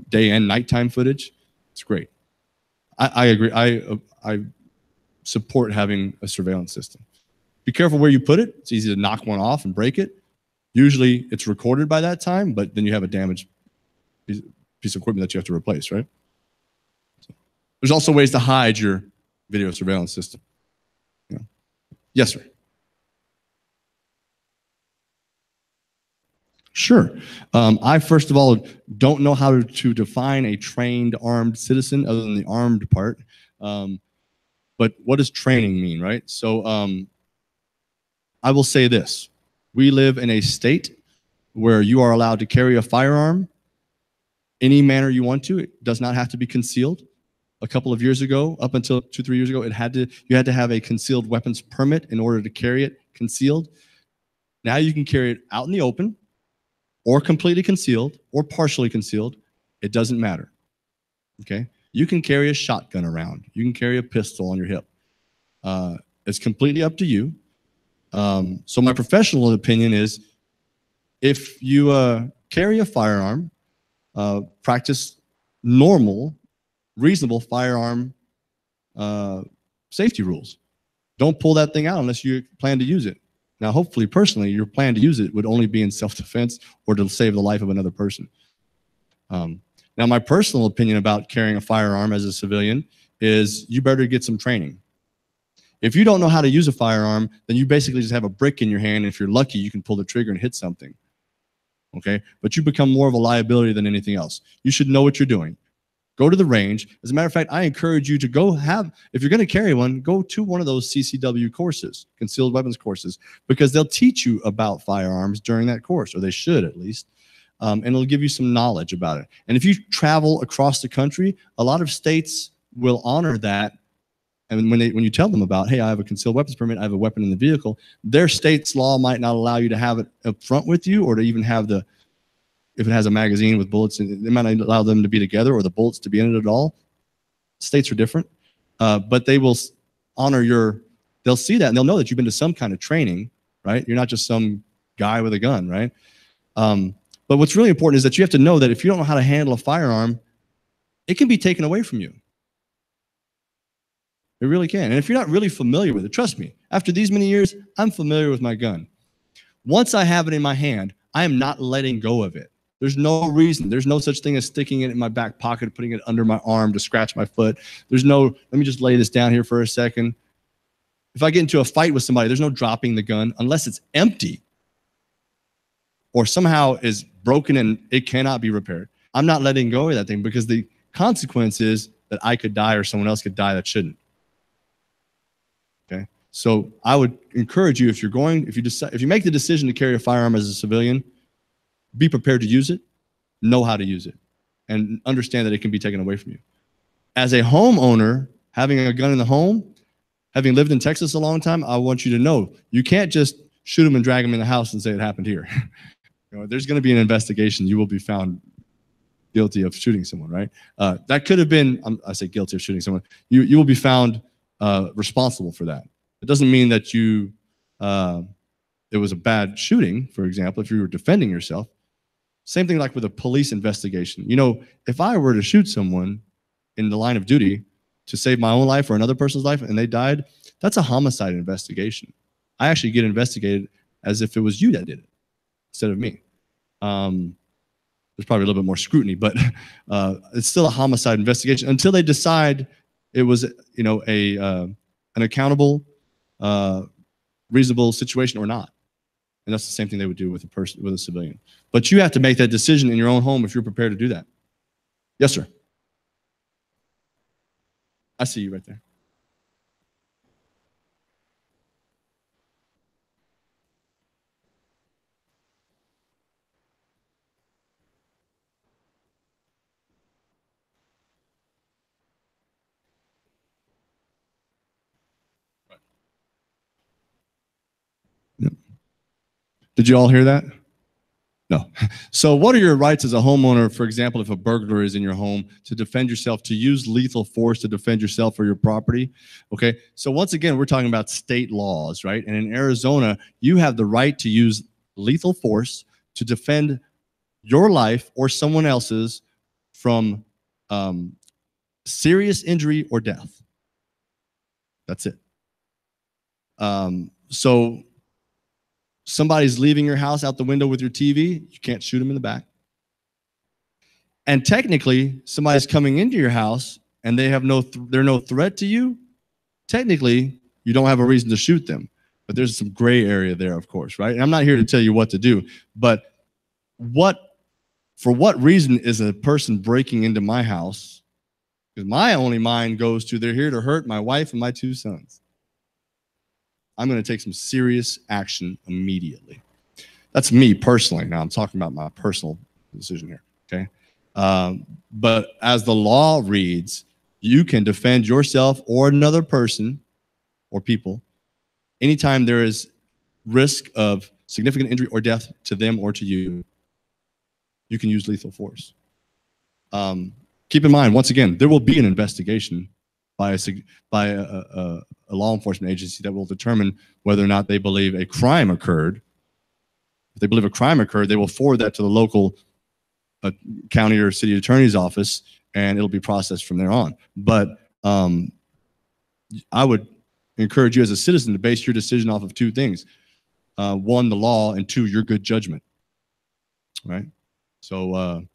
Speaker 2: day and nighttime footage. It's great. I agree. I support having a surveillance system. Be careful where you put it. It's easy to knock one off and break it. Usually it's recorded by that time, but then you have a damaged piece of equipment that you have to replace, right? So, there's also ways to hide your video surveillance system. Yes, sir. Sure. I, first of all, don't know how to define a trained armed citizen other than the armed part. But what does training mean, right? So I will say this. We live in a state where you are allowed to carry a firearm any manner you want to. It does not have to be concealed. A couple of years ago, up until 2-3 years ago, you had to have a concealed weapons permit in order to carry it concealed. Now you can carry it out in the open, or completely concealed, or partially concealed. It doesn't matter, okay? You can carry a shotgun around. You can carry a pistol on your hip. It's completely up to you. So my professional opinion is, if you carry a firearm, practice normal, reasonable firearm safety rules. Don't pull that thing out unless you plan to use it. Now, hopefully, personally, your plan to use it would only be in self-defense or to save the life of another person. Now, my personal opinion about carrying a firearm as a civilian is you better get some training. If you don't know how to use a firearm, then you basically just have a brick in your hand. And if you're lucky, you can pull the trigger and hit something. Okay? But you become more of a liability than anything else. You should know what you're doing. Go to the range. As a matter of fact, I encourage you to go if you're going to carry one, go to one of those CCW courses, concealed weapons courses, because they'll teach you about firearms during that course, or they should at least. And it'll give you some knowledge about it. And if you travel across the country, a lot of states will honor that. And when you tell them about, hey, I have a concealed weapons permit, I have a weapon in the vehicle, their state's law might not allow you to have it up front with you, or to even have if it has a magazine with bullets, they might not allow them to be together or the bullets to be in it at all. States are different, but they will honor they'll see that and they'll know that you've been to some kind of training, right? You're not just some guy with a gun, right? But what's really important is that you have to know that if you don't know how to handle a firearm, it can be taken away from you. It really can. And if you're not really familiar with it, trust me, after these many years, I'm familiar with my gun. Once I have it in my hand, I am not letting go of it. There's no reason. There's no such thing as sticking it in my back pocket, putting it under my arm to scratch my foot. There's no, let me just lay this down here for a second. If I get into a fight with somebody, there's no dropping the gun unless it's empty or somehow is broken and it cannot be repaired. I'm not letting go of that thing because the consequence is that I could die or someone else could die that shouldn't. Okay? So I would encourage you, if you make the decision to carry a firearm as a civilian, be prepared to use it, know how to use it, and understand that it can be taken away from you. As a homeowner, having a gun in the home, having lived in Texas a long time, I want you to know you can't just shoot them and drag them in the house and say it happened here. There's going to be an investigation. You will be found guilty of shooting someone, right? That could have been, I say guilty of shooting someone. You will be found responsible for that. It doesn't mean that it was a bad shooting, for example, if you were defending yourself. Same thing like with a police investigation. If I were to shoot someone in the line of duty to save my own life or another person's life and they died, that's a homicide investigation. I actually get investigated as if it was you that did it instead of me. There's probably a little bit more scrutiny, but it's still a homicide investigation until they decide it was, an accountable, reasonable situation or not. And that's the same thing they would do with a civilian. But you have to make that decision in your own home if you're prepared to do that. Yes, sir. I see you right there. Did you all hear that? No. So what are your rights as a homeowner, for example, if a burglar is in your home, to defend yourself, to use lethal force to defend yourself or your property? Okay, so once again, we're talking about state laws, right? And in Arizona, you have the right to use lethal force to defend your life or someone else's from serious injury or death. That's it. So somebody's leaving your house out the window with your TV, you can't shoot them in the back. And technically, somebody's coming into your house and they're no threat to you. Technically, you don't have a reason to shoot them. But there's some gray area there, of course, right? And I'm not here to tell you what to do, but for what reason is a person breaking into my house? Because my only mind goes to, they're here to hurt my wife and my 2 sons. I'm going to take some serious action immediately. That's me personally. Now I'm talking about my personal decision here, okay? But as the law reads, you can defend yourself or another person or people anytime there is risk of significant injury or death to them or to you. You can use lethal force. Keep in mind, once again, there will be an investigation by a law enforcement agency that will determine whether or not they believe a crime occurred If they believe a crime occurred, they will forward that to the local county or city attorney's office, and it'll be processed from there on. But I would encourage you as a citizen to base your decision off of two things. One, the law, and two, your good judgment. Right? So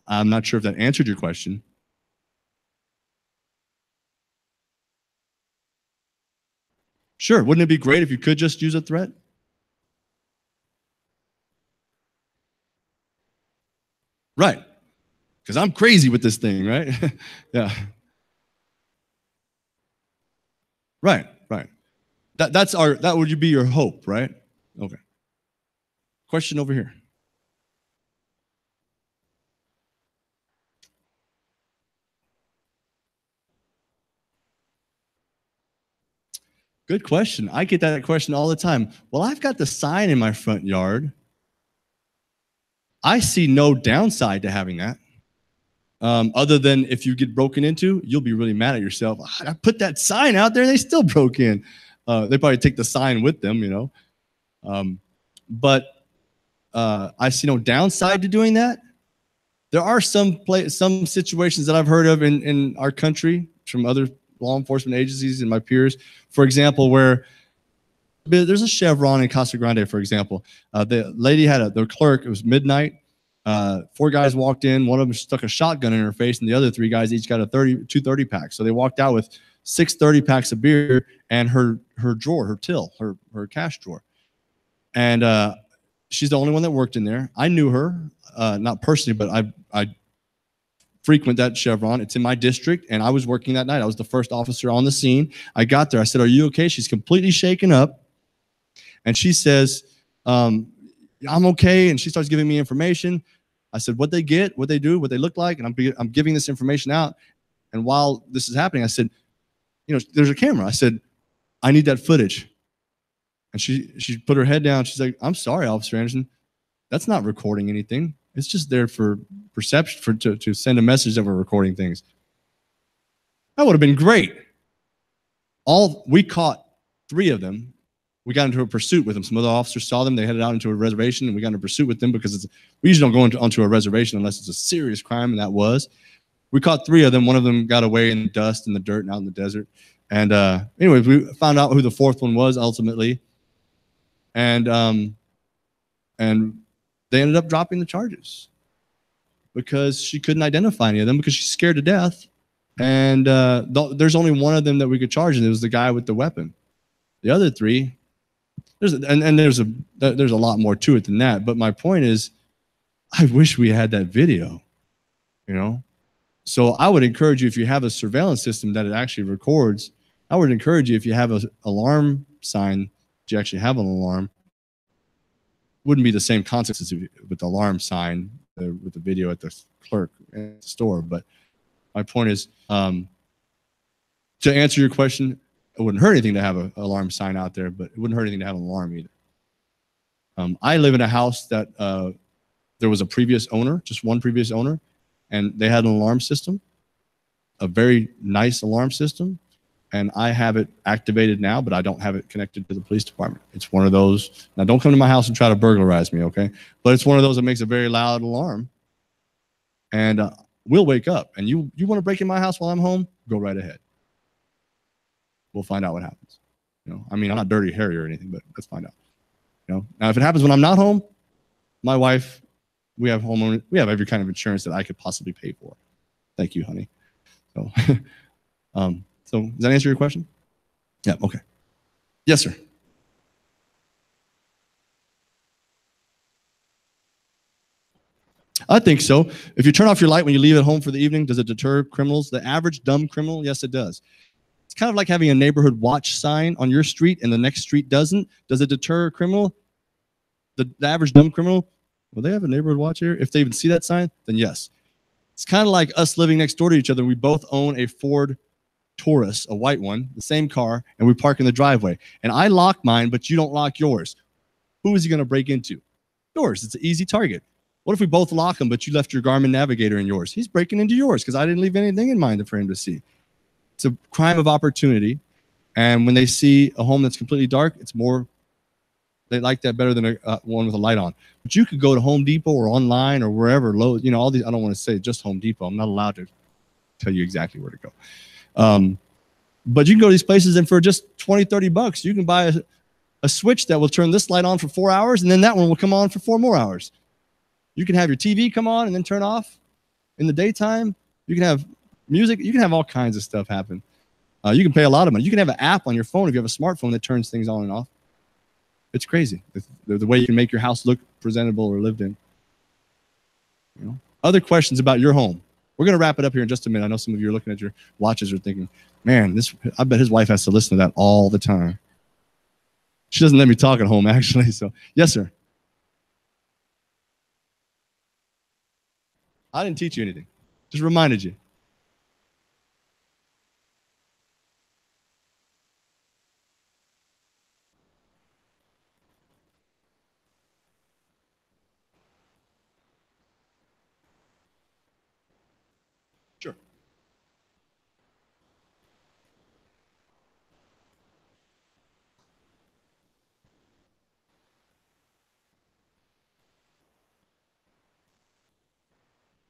Speaker 2: I'm not sure if that answered your question. Sure. Wouldn't it be great if you could just use a threat? Right. Because I'm crazy with this thing, right? Yeah. Right, right. That would be your hope, right? Okay. Question over here. Good question. I get that question all the time. Well, I've got the sign in my front yard. I see no downside to having that. Other than if you get broken into, you'll be really mad at yourself. I put that sign out there, they still broke in. They probably take the sign with them, you know. But I see no downside to doing that. There are some situations that I've heard of in our country from other law enforcement agencies and my peers. For example, where there's a Chevron in Casa Grande, for example. The lady had the clerk, it was midnight. 4 guys walked in. One of them stuck a shotgun in her face, and the other 3 guys each got two 30-packs. So they walked out with 6 30-packs of beer and her drawer, her till, her cash drawer. And she's the only one that worked in there. I knew her, not personally, but I frequent that Chevron. It's in my district, and I was working that night. I was the first officer on the scene. I got there. I said, "Are you okay?" She's completely shaken up, and she says, "I'm okay." And she starts giving me information. I said, "What they get, what they do, what they look like," and I'm giving this information out. And while this is happening, I said, "You know, there's a camera." I said, "I need that footage." And she put her head down. She's like, "I'm sorry, Officer Anderson. That's not recording anything. It's just there for perception, to send a message that we're recording things." That would have been great. We caught 3 of them. We got into a pursuit with them. Some other officers saw them. They headed out into a reservation, and we got into a pursuit with them because we usually don't go onto a reservation unless it's a serious crime, and that was. We caught 3 of them. One of them got away in the dust and the dirt and out in the desert. And anyways, we found out who the 4th one was ultimately. And they ended up dropping the charges because she couldn't identify any of them because she's scared to death. And there's only one of them that we could charge, and it was the guy with the weapon. The other 3, there's a lot more to it than that. But my point is, I wish we had that video, you know. So I would encourage you, if you have a surveillance system that it actually records, I would encourage you, if you have an alarm sign, that you actually have an alarm. Wouldn't be the same concept as with the alarm sign with the video at the clerk at the store. But my point is, to answer your question, it wouldn't hurt anything to have an alarm sign out there, but it wouldn't hurt anything to have an alarm either. I live in a house that there was a previous owner, just one previous owner, and they had an alarm system, a very nice alarm system. And I have it activated now, but I don't have it connected to the police department. It's one of those. Now, don't come to my house and try to burglarize me, okay? But it's one of those that makes a very loud alarm. And we'll wake up. And you want to break in my house while I'm home? Go right ahead. We'll find out what happens. You know, I mean, I'm not Dirty Harry or anything, but let's find out. You know, now if it happens when I'm not home, my wife, we have every kind of insurance that I could possibly pay for. Thank you, honey. So, so does that answer your question? Yeah, okay. Yes, sir. I think so. If you turn off your light when you leave at home for the evening, does it deter criminals? The average dumb criminal, yes, it does. It's kind of like having a neighborhood watch sign on your street and the next street doesn't. Does it deter a criminal? The average dumb criminal, will they have a neighborhood watch here? If they even see that sign, then yes. It's kind of like us living next door to each other. We both own a Ford Taurus, a white one, the same car, and we park in the driveway. And I lock mine, but you don't lock yours. Who is he going to break into? Yours. It's an easy target. What if we both lock them, but you left your Garmin Navigator in yours? He's breaking into yours because I didn't leave anything in mine for him to see. It's a crime of opportunity. And when they see a home that's completely dark, it's more They like that better than a one with a light on. But you could go to Home Depot or online or wherever, all these, I don't want to say just Home Depot. I'm not allowed to tell you exactly where to go. But you can go to these places and for just 20, 30 bucks, you can buy a switch that will turn this light on for 4 hours and then that one will come on for 4 more hours. You can have your TV come on and then turn off in the daytime. You can have music. You can have all kinds of stuff happen. You can pay a lot of money. You can have an app on your phone if you have a smartphone that turns things on and off. It's crazy the way you can make your house look presentable or lived in. Other questions about your home? We're going to wrap it up here in just a minute. I know some of you are looking at your watches or thinking, man, I bet his wife has to listen to that all the time. She doesn't let me talk at home, actually. So, yes, sir. I didn't teach you anything. Just reminded you. Sure.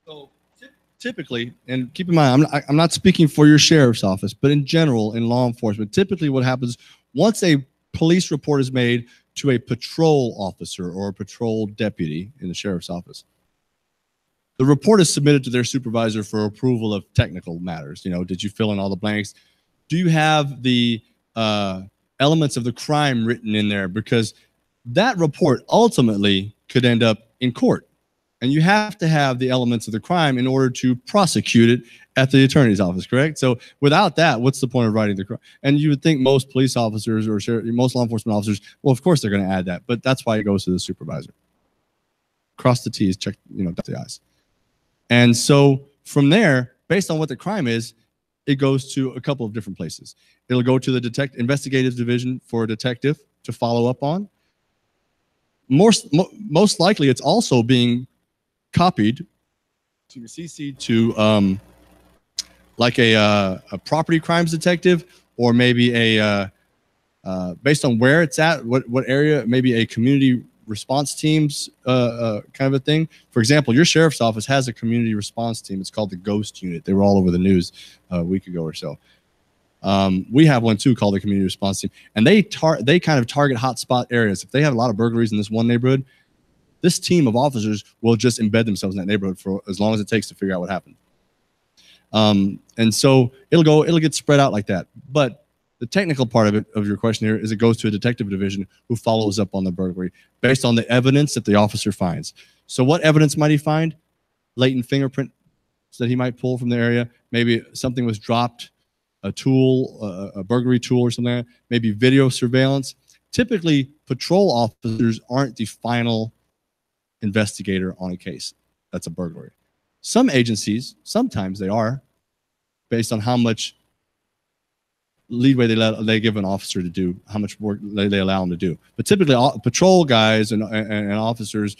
Speaker 2: So typically, and keep in mind, I'm not speaking for your sheriff's office, but in general, in law enforcement, typically what happens once a police report is made to a patrol officer or a patrol deputy in the sheriff's office, the report is submitted to their supervisor for approval of technical matters. Did you fill in all the blanks? Do you have the elements of the crime written in there? Because that report ultimately could end up in court. And you have to have the elements of the crime in order to prosecute it at the attorney's office, correct? So without that, what's the point of writing the crime? And you would think most police officers or most law enforcement officers, well, of course they're going to add that, but that's why it goes to the supervisor. Cross the T's, check, dot the I's. And so from there, based on what the crime is, it goes to a couple of different places. It'll go to the investigative division for a detective to follow up on. Most likely, it's also being copied to CC to like a property crimes detective, or maybe a based on where it's at, what area, maybe a community response teams kind of a thing. For example, your sheriff's office has a community response team. It's called the Ghost Unit. They were all over the news a week ago or so. We have one too called the Community Response Team, and they kind of target hotspot areas. If they have a lot of burglaries in this one neighborhood, this team of officers will just embed themselves in that neighborhood for as long as it takes to figure out what happened. And so it'll get spread out like that. But the technical part of your question here is it goes to a detective division who follows up on the burglary based on the evidence that the officer finds. So what evidence might he find? Latent fingerprint that he might pull from the area. Maybe something was dropped, a tool, a burglary tool or something like that. Maybe video surveillance. Typically, patrol officers aren't the final investigator on a case that's a burglary. Some agencies, sometimes they are, based on how much leeway they give an officer to do, how much work they allow them to do. But typically, patrol guys and officers,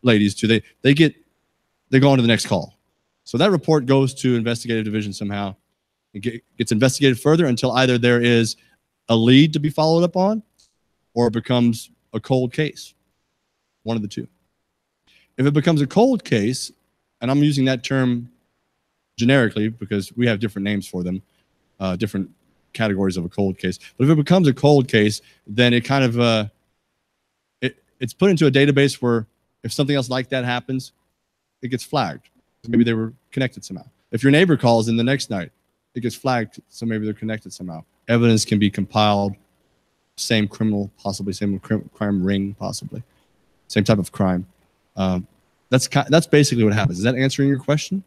Speaker 2: ladies too, they go on to the next call. So that report goes to investigative division somehow. It gets investigated further until either there is a lead to be followed up on, or it becomes a cold case. One of the two. If it becomes a cold case, and I'm using that term generically because we have different names for them, different categories of a cold case. But if it becomes a cold case, then it kind of it's put into a database where if something else like that happens, it gets flagged. Maybe they were connected somehow. If your neighbor calls in the next night, it gets flagged, so maybe they're connected somehow. Evidence can be compiled, same criminal, possibly same crime ring, possibly same type of crime. That's basically what happens. Is that answering your question?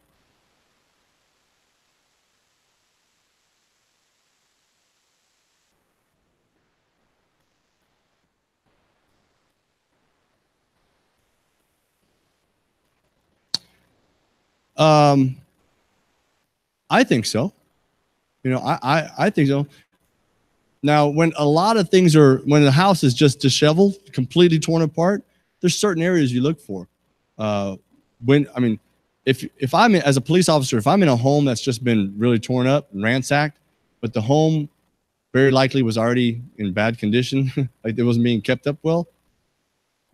Speaker 2: I think so. I think so. Now, when a lot of things when the house is just disheveled, completely torn apart, there's certain areas you look for. If I'm as a police officer, if I'm in a home that's just been really torn up and ransacked, but the home very likely was already in bad condition, like it wasn't being kept up well,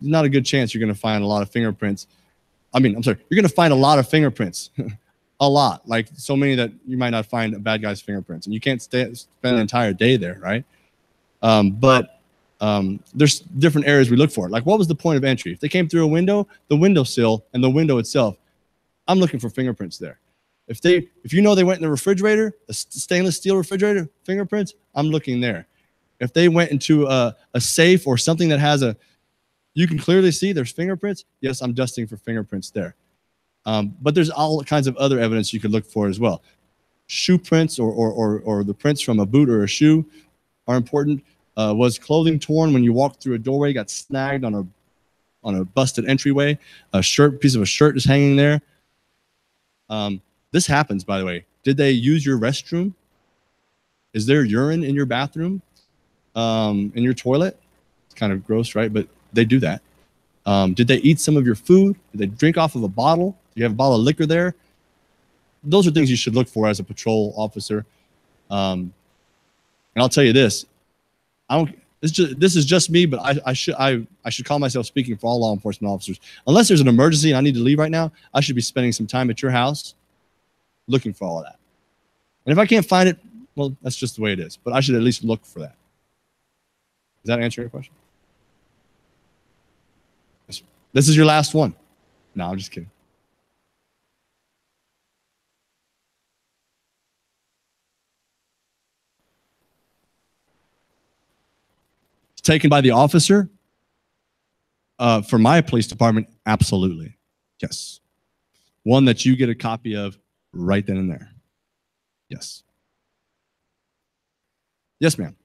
Speaker 2: there's not a good chance you're going to find a lot of fingerprints. I'm sorry, you're going to find a lot of fingerprints. A lot, like so many that you might not find a bad guy's fingerprints, and you can't spend an entire day there, right? But there's different areas we look for. Like, what was the point of entry? If they came through a window, the windowsill and the window itself, I'm looking for fingerprints there. If you know they went in the refrigerator, a stainless steel refrigerator, fingerprints, I'm looking there. If they went into a safe or something that has you can clearly see there's fingerprints, yes, I'm dusting for fingerprints there. But there's all kinds of other evidence you could look for as well. Shoe prints or the prints from a boot or a shoe are important. Was clothing torn when you walked through a doorway, got snagged on a busted entryway? A piece of a shirt is hanging there. This happens, by the way. Did they use your restroom? Is there urine in your bathroom? In your toilet? It's kind of gross, right? But they do that. Did they eat some of your food? Did they drink off of a bottle? Do you have a bottle of liquor there? Those are things you should look for as a patrol officer. And I'll tell you this. This is just me, but I should call myself speaking for all law enforcement officers. Unless there's an emergency and I need to leave right now, I should be spending some time at your house looking for all of that. And if I can't find it, well, that's just the way it is. But I should at least look for that. Does that answer your question? This is your last one. No, I'm just kidding. Taken by the officer? For my police department, absolutely. Yes. One that you get a copy of right then and there. Yes. Yes, ma'am.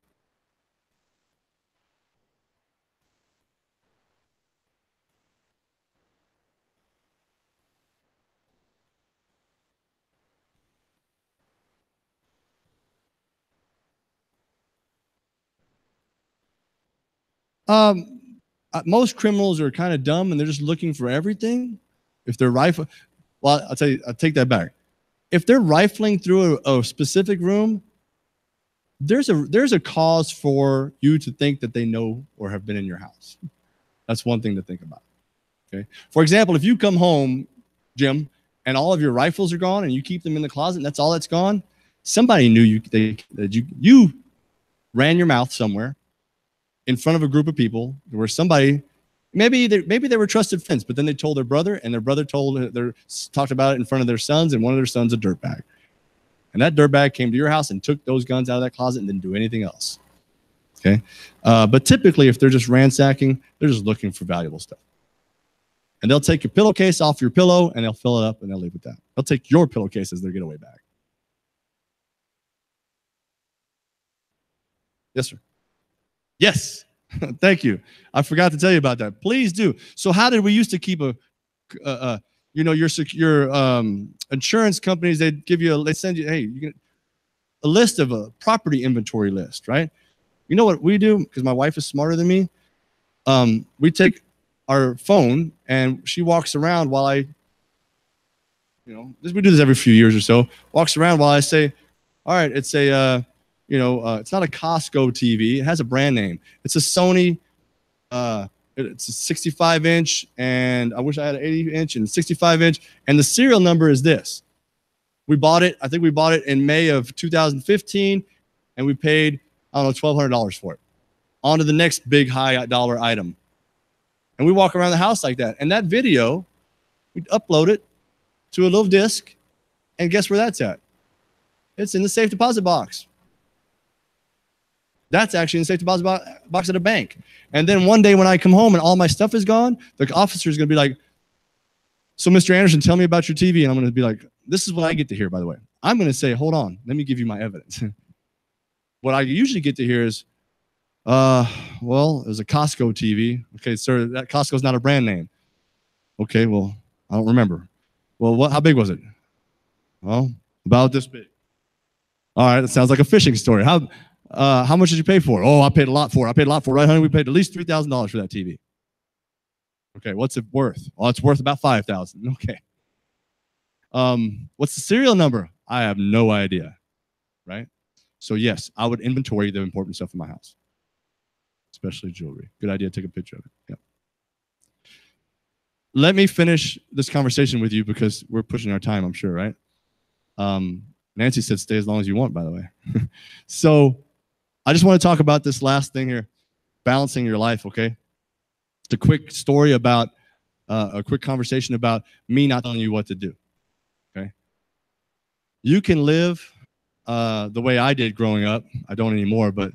Speaker 2: Most criminals are kind of dumb and they're just looking for everything. If they're rifling, well, I'll tell you, I'll take that back. If they're rifling through a specific room, there's a cause for you to think that they know or have been in your house. That's one thing to think about. Okay. For example, if you come home, Jim, and all of your rifles are gone and you keep them in the closet and that's all that's gone, somebody knew that you ran your mouth somewhere in front of a group of people where somebody, maybe they were trusted friends, but then they told their brother, and their brother talked about it in front of their sons, and one of their sons a dirtbag. And that dirtbag came to your house and took those guns out of that closet and didn't do anything else. Okay? But typically, if they're just ransacking, they're just looking for valuable stuff. And they'll take your pillowcase off your pillow, and they'll fill it up, and they'll leave it that. They'll take your pillowcase as their getaway bag. Yes, sir. Yes. Thank you. I forgot to tell you about that. Please do. So how did we used to keep your insurance companies, they send you, hey, you get a list of a property inventory list, right? You know what we do? Because my wife is smarter than me. We take our phone and she walks around while we do this every few years or so, walks around while I say, all right, it's it's not a Costco TV. It has a brand name. It's a Sony. It's a 65-inch, and I wish I had an 80-inch and 65-inch. And the serial number is this. I think we bought it in May of 2015, and we paid, I don't know, $1,200 for it. On to the next big high dollar item. And we walk around the house like that. And that video, we upload it to a little disc, and guess where that's at? It's in the safe deposit box. That's actually in the safe deposit box at a bank. And then one day when I come home and all my stuff is gone, the officer is going to be like, so Mr. Anderson, tell me about your TV. And I'm going to be like, this is what I get to hear, by the way. I'm going to say, hold on, let me give you my evidence. What I usually get to hear is, well, it was a Costco TV. Okay, sir, that Costco's not a brand name. Okay, well, I don't remember. Well, how big was it? Well, about this big. All right, that sounds like a fishing story. How much did you pay for it? Oh, I paid a lot for it. I paid a lot for it, right, honey? We paid at least $3,000 for that TV. Okay, what's it worth? Oh, it's worth about $5,000. Okay. What's the serial number? I have no idea, right? So yes, I would inventory the important stuff in my house, especially jewelry. Good idea. Take a picture of it. Yep. Let me finish this conversation with you because we're pushing our time, I'm sure, right? Nancy said stay as long as you want, by the way. So I just want to talk about this last thing here, balancing your life, okay? It's a quick story about, a quick conversation about me not telling you what to do, okay? You can live the way I did growing up. I don't anymore, but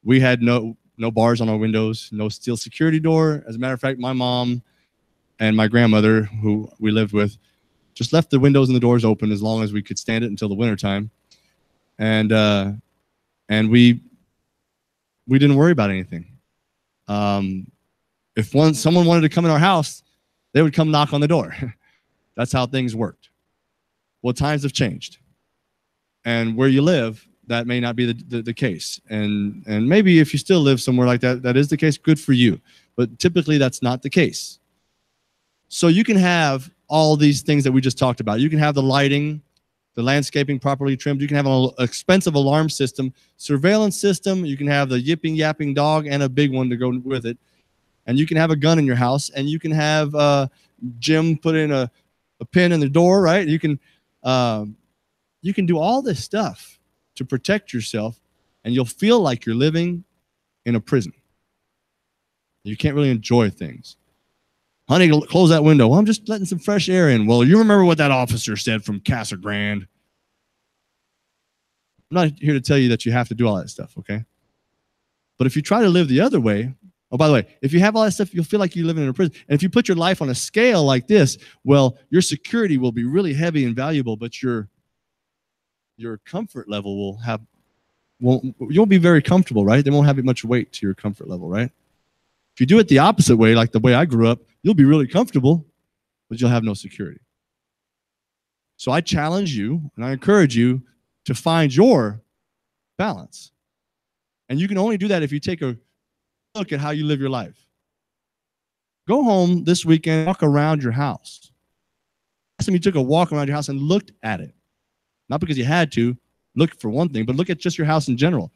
Speaker 2: we had no bars on our windows, no steel security door. As a matter of fact, my mom and my grandmother, who we lived with, just left the windows and the doors open as long as we could stand it until the wintertime. And we didn't worry about anything. If someone wanted to come in our house, they would come knock on the door. That's how things worked. Well, times have changed. And where you live, that may not be the case. And maybe if you still live somewhere like that, that is the case, good for you. But typically that's not the case. So you can have all these things that we just talked about. You can have the lighting, the landscaping properly trimmed. You can have an expensive alarm system, surveillance system. You can have the yipping, yapping dog and a big one to go with it. And you can have a gun in your house. And you can have Jim put in a pin in the door, right? You can do all this stuff to protect yourself, and you'll feel like you're living in a prison. You can't really enjoy things. Honey, close that window. Well, I'm just letting some fresh air in. Well, you remember what that officer said from Casa Grande. I'm not here to tell you that you have to do all that stuff, okay? But if you try to live the other way, oh, by the way, if you have all that stuff, you'll feel like you're living in a prison. And if you put your life on a scale like this, well, your security will be really heavy and valuable, but your comfort level you won't be very comfortable, right? They won't have much weight to your comfort level, right? If you do it the opposite way, like the way I grew up, you'll be really comfortable, but you'll have no security. So I challenge you and I encourage you to find your balance. And you can only do that if you take a look at how you live your life. Go home this weekend, walk around your house. Last time you took a walk around your house and looked at it. Not because you had to, look for one thing, but look at just your house in general.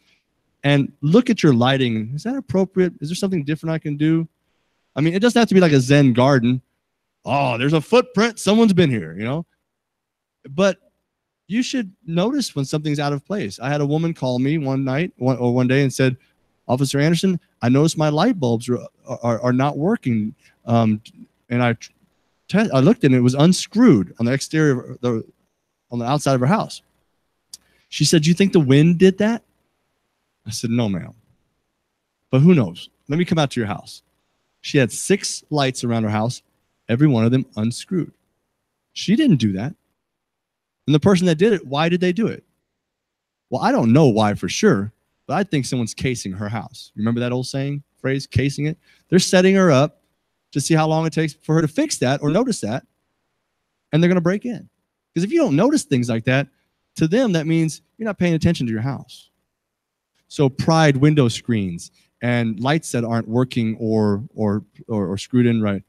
Speaker 2: And look at your lighting. Is that appropriate? Is there something different I can do? I mean, it doesn't have to be like a Zen garden. Oh, there's a footprint. Someone's been here, you know? But you should notice when something's out of place. I had a woman call me one day and said, Officer Anderson, I noticed my light bulbs are not working. And I looked and it was unscrewed on the exterior, on the outside of her house. She said, do you think the wind did that? I said, no, ma'am. But who knows? Let me come out to your house. She had 6 lights around her house, every one of them unscrewed. She didn't do that. And the person that did it, why did they do it? Well, I don't know why for sure, but I think someone's casing her house. Remember that old phrase, casing it? They're setting her up to see how long it takes for her to fix that or notice that, and they're going to break in. Because if you don't notice things like that, to them, that means you're not paying attention to your house. So pried window screens and lights that aren't working or screwed in right,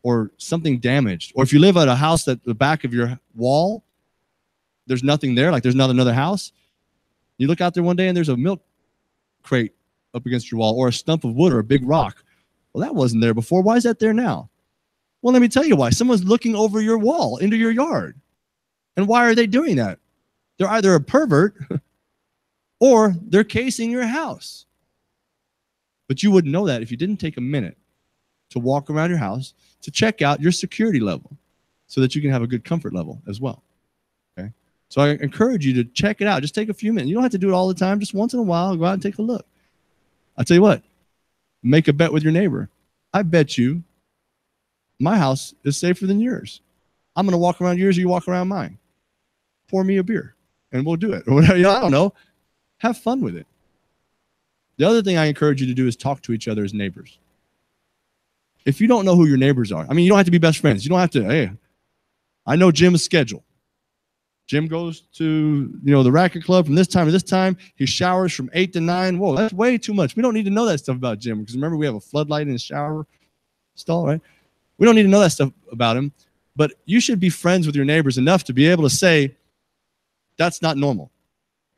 Speaker 2: or something damaged. Or if you live at a house that the back of your wall, there's nothing there, like there's not another house. You look out there one day and there's a milk crate up against your wall, or a stump of wood or a big rock. Well, that wasn't there before. Why is that there now? Well, let me tell you why. Someone's looking over your wall into your yard. And why are they doing that? They're either a pervert or they're casing your house. But you wouldn't know that if you didn't take a minute to walk around your house to check out your security level so that you can have a good comfort level as well. Okay? So I encourage you to check it out. Just take a few minutes. You don't have to do it all the time. Just once in a while, go out and take a look. I'll tell you what, make a bet with your neighbor. I bet you my house is safer than yours. I'm going to walk around yours, you walk around mine. Pour me a beer and we'll do it. Or whatever, I don't know. Have fun with it. The other thing I encourage you to do is talk to each other as neighbors. If you don't know who your neighbors are, I mean, you don't have to be best friends. You don't have to, hey, I know Jim's schedule. Jim goes to, the racket club from this time to this time. He showers from 8 to 9. Whoa, that's way too much. We don't need to know that stuff about Jim, because remember, we have a floodlight in his shower stall, right? We don't need to know that stuff about him, but you should be friends with your neighbors enough to be able to say, that's not normal.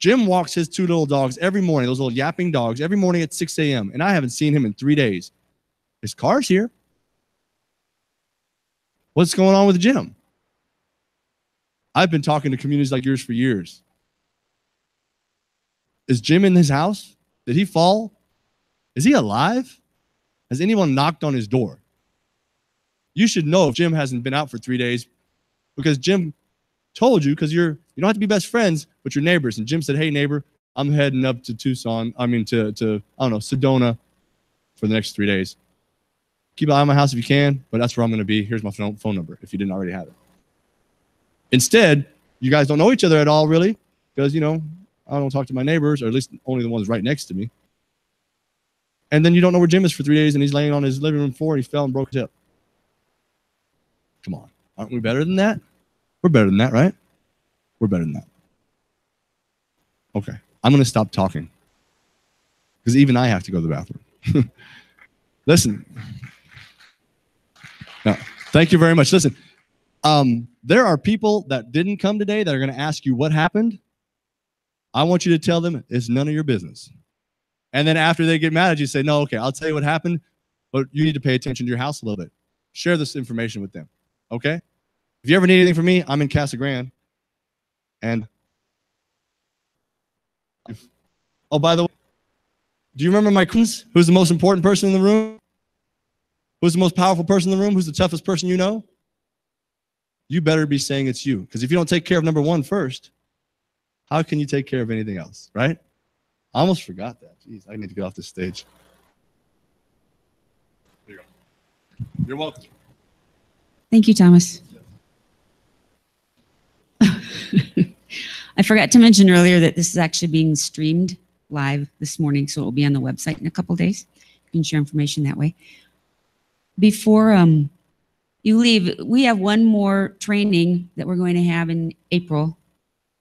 Speaker 2: Jim walks his 2 little dogs every morning, those little yapping dogs, every morning at 6 a.m., and I haven't seen him in 3 days. His car's here. What's going on with Jim? I've been talking to communities like yours for years. Is Jim in his house? Did he fall? Is he alive? Has anyone knocked on his door? You should know if Jim hasn't been out for 3 days because Jim told you, because you don't have to be best friends, but you're neighbors. And Jim said, hey, neighbor, I'm heading up to Tucson. I don't know, Sedona for the next 3 days. Keep an eye on my house if you can, but that's where I'm going to be. Here's my phone number if you didn't already have it. Instead, you guys don't know each other at all, really, because, I don't talk to my neighbors, or at least only the ones right next to me. And then you don't know where Jim is for 3 days, and he's laying on his living room floor, and he fell and broke his hip. Come on. Aren't we better than that? We're better than that, right? We're better than that. Okay. I'm going to stop talking because even I have to go to the bathroom. Listen. No, thank you very much. Listen, there are people that didn't come today that are going to ask you what happened. I want you to tell them it's none of your business. And then after they get mad at you, say, no, okay, I'll tell you what happened, but you need to pay attention to your house a little bit. Share this information with them, okay? If you ever need anything from me, I'm in Casa Grande. And, oh, by the way, do you remember my cousins? Who's the most important person in the room? Who's the most powerful person in the room? Who's the toughest person you know? You better be saying it's you. Because if you don't take care of number one first, how can you take care of anything else, right? I almost forgot that. Jeez, I need to get off this stage. There you go. You're welcome.
Speaker 1: Thank you, Thomas. I forgot to mention earlier that this is actually being streamed live this morning, so it will be on the website in a couple days. You can share information that way. Before you leave, we have one more training that we're going to have in April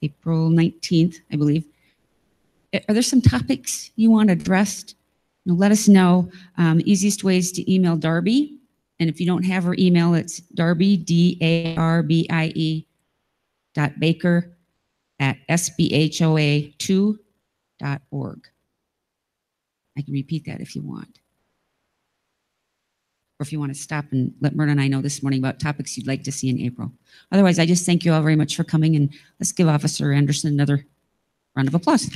Speaker 1: 19th, I believe. Are there some topics you want addressed? Let us know. Easiest way is to email Darby. And if you don't have her email, it's Darby, DARBIE, .baker@sbhoa2.org. I can repeat that if you want. Or if you want to stop and let Myrna and I know this morning about topics you'd like to see in April. Otherwise, I just thank you all very much for coming, and let's give Officer Anderson another round of applause.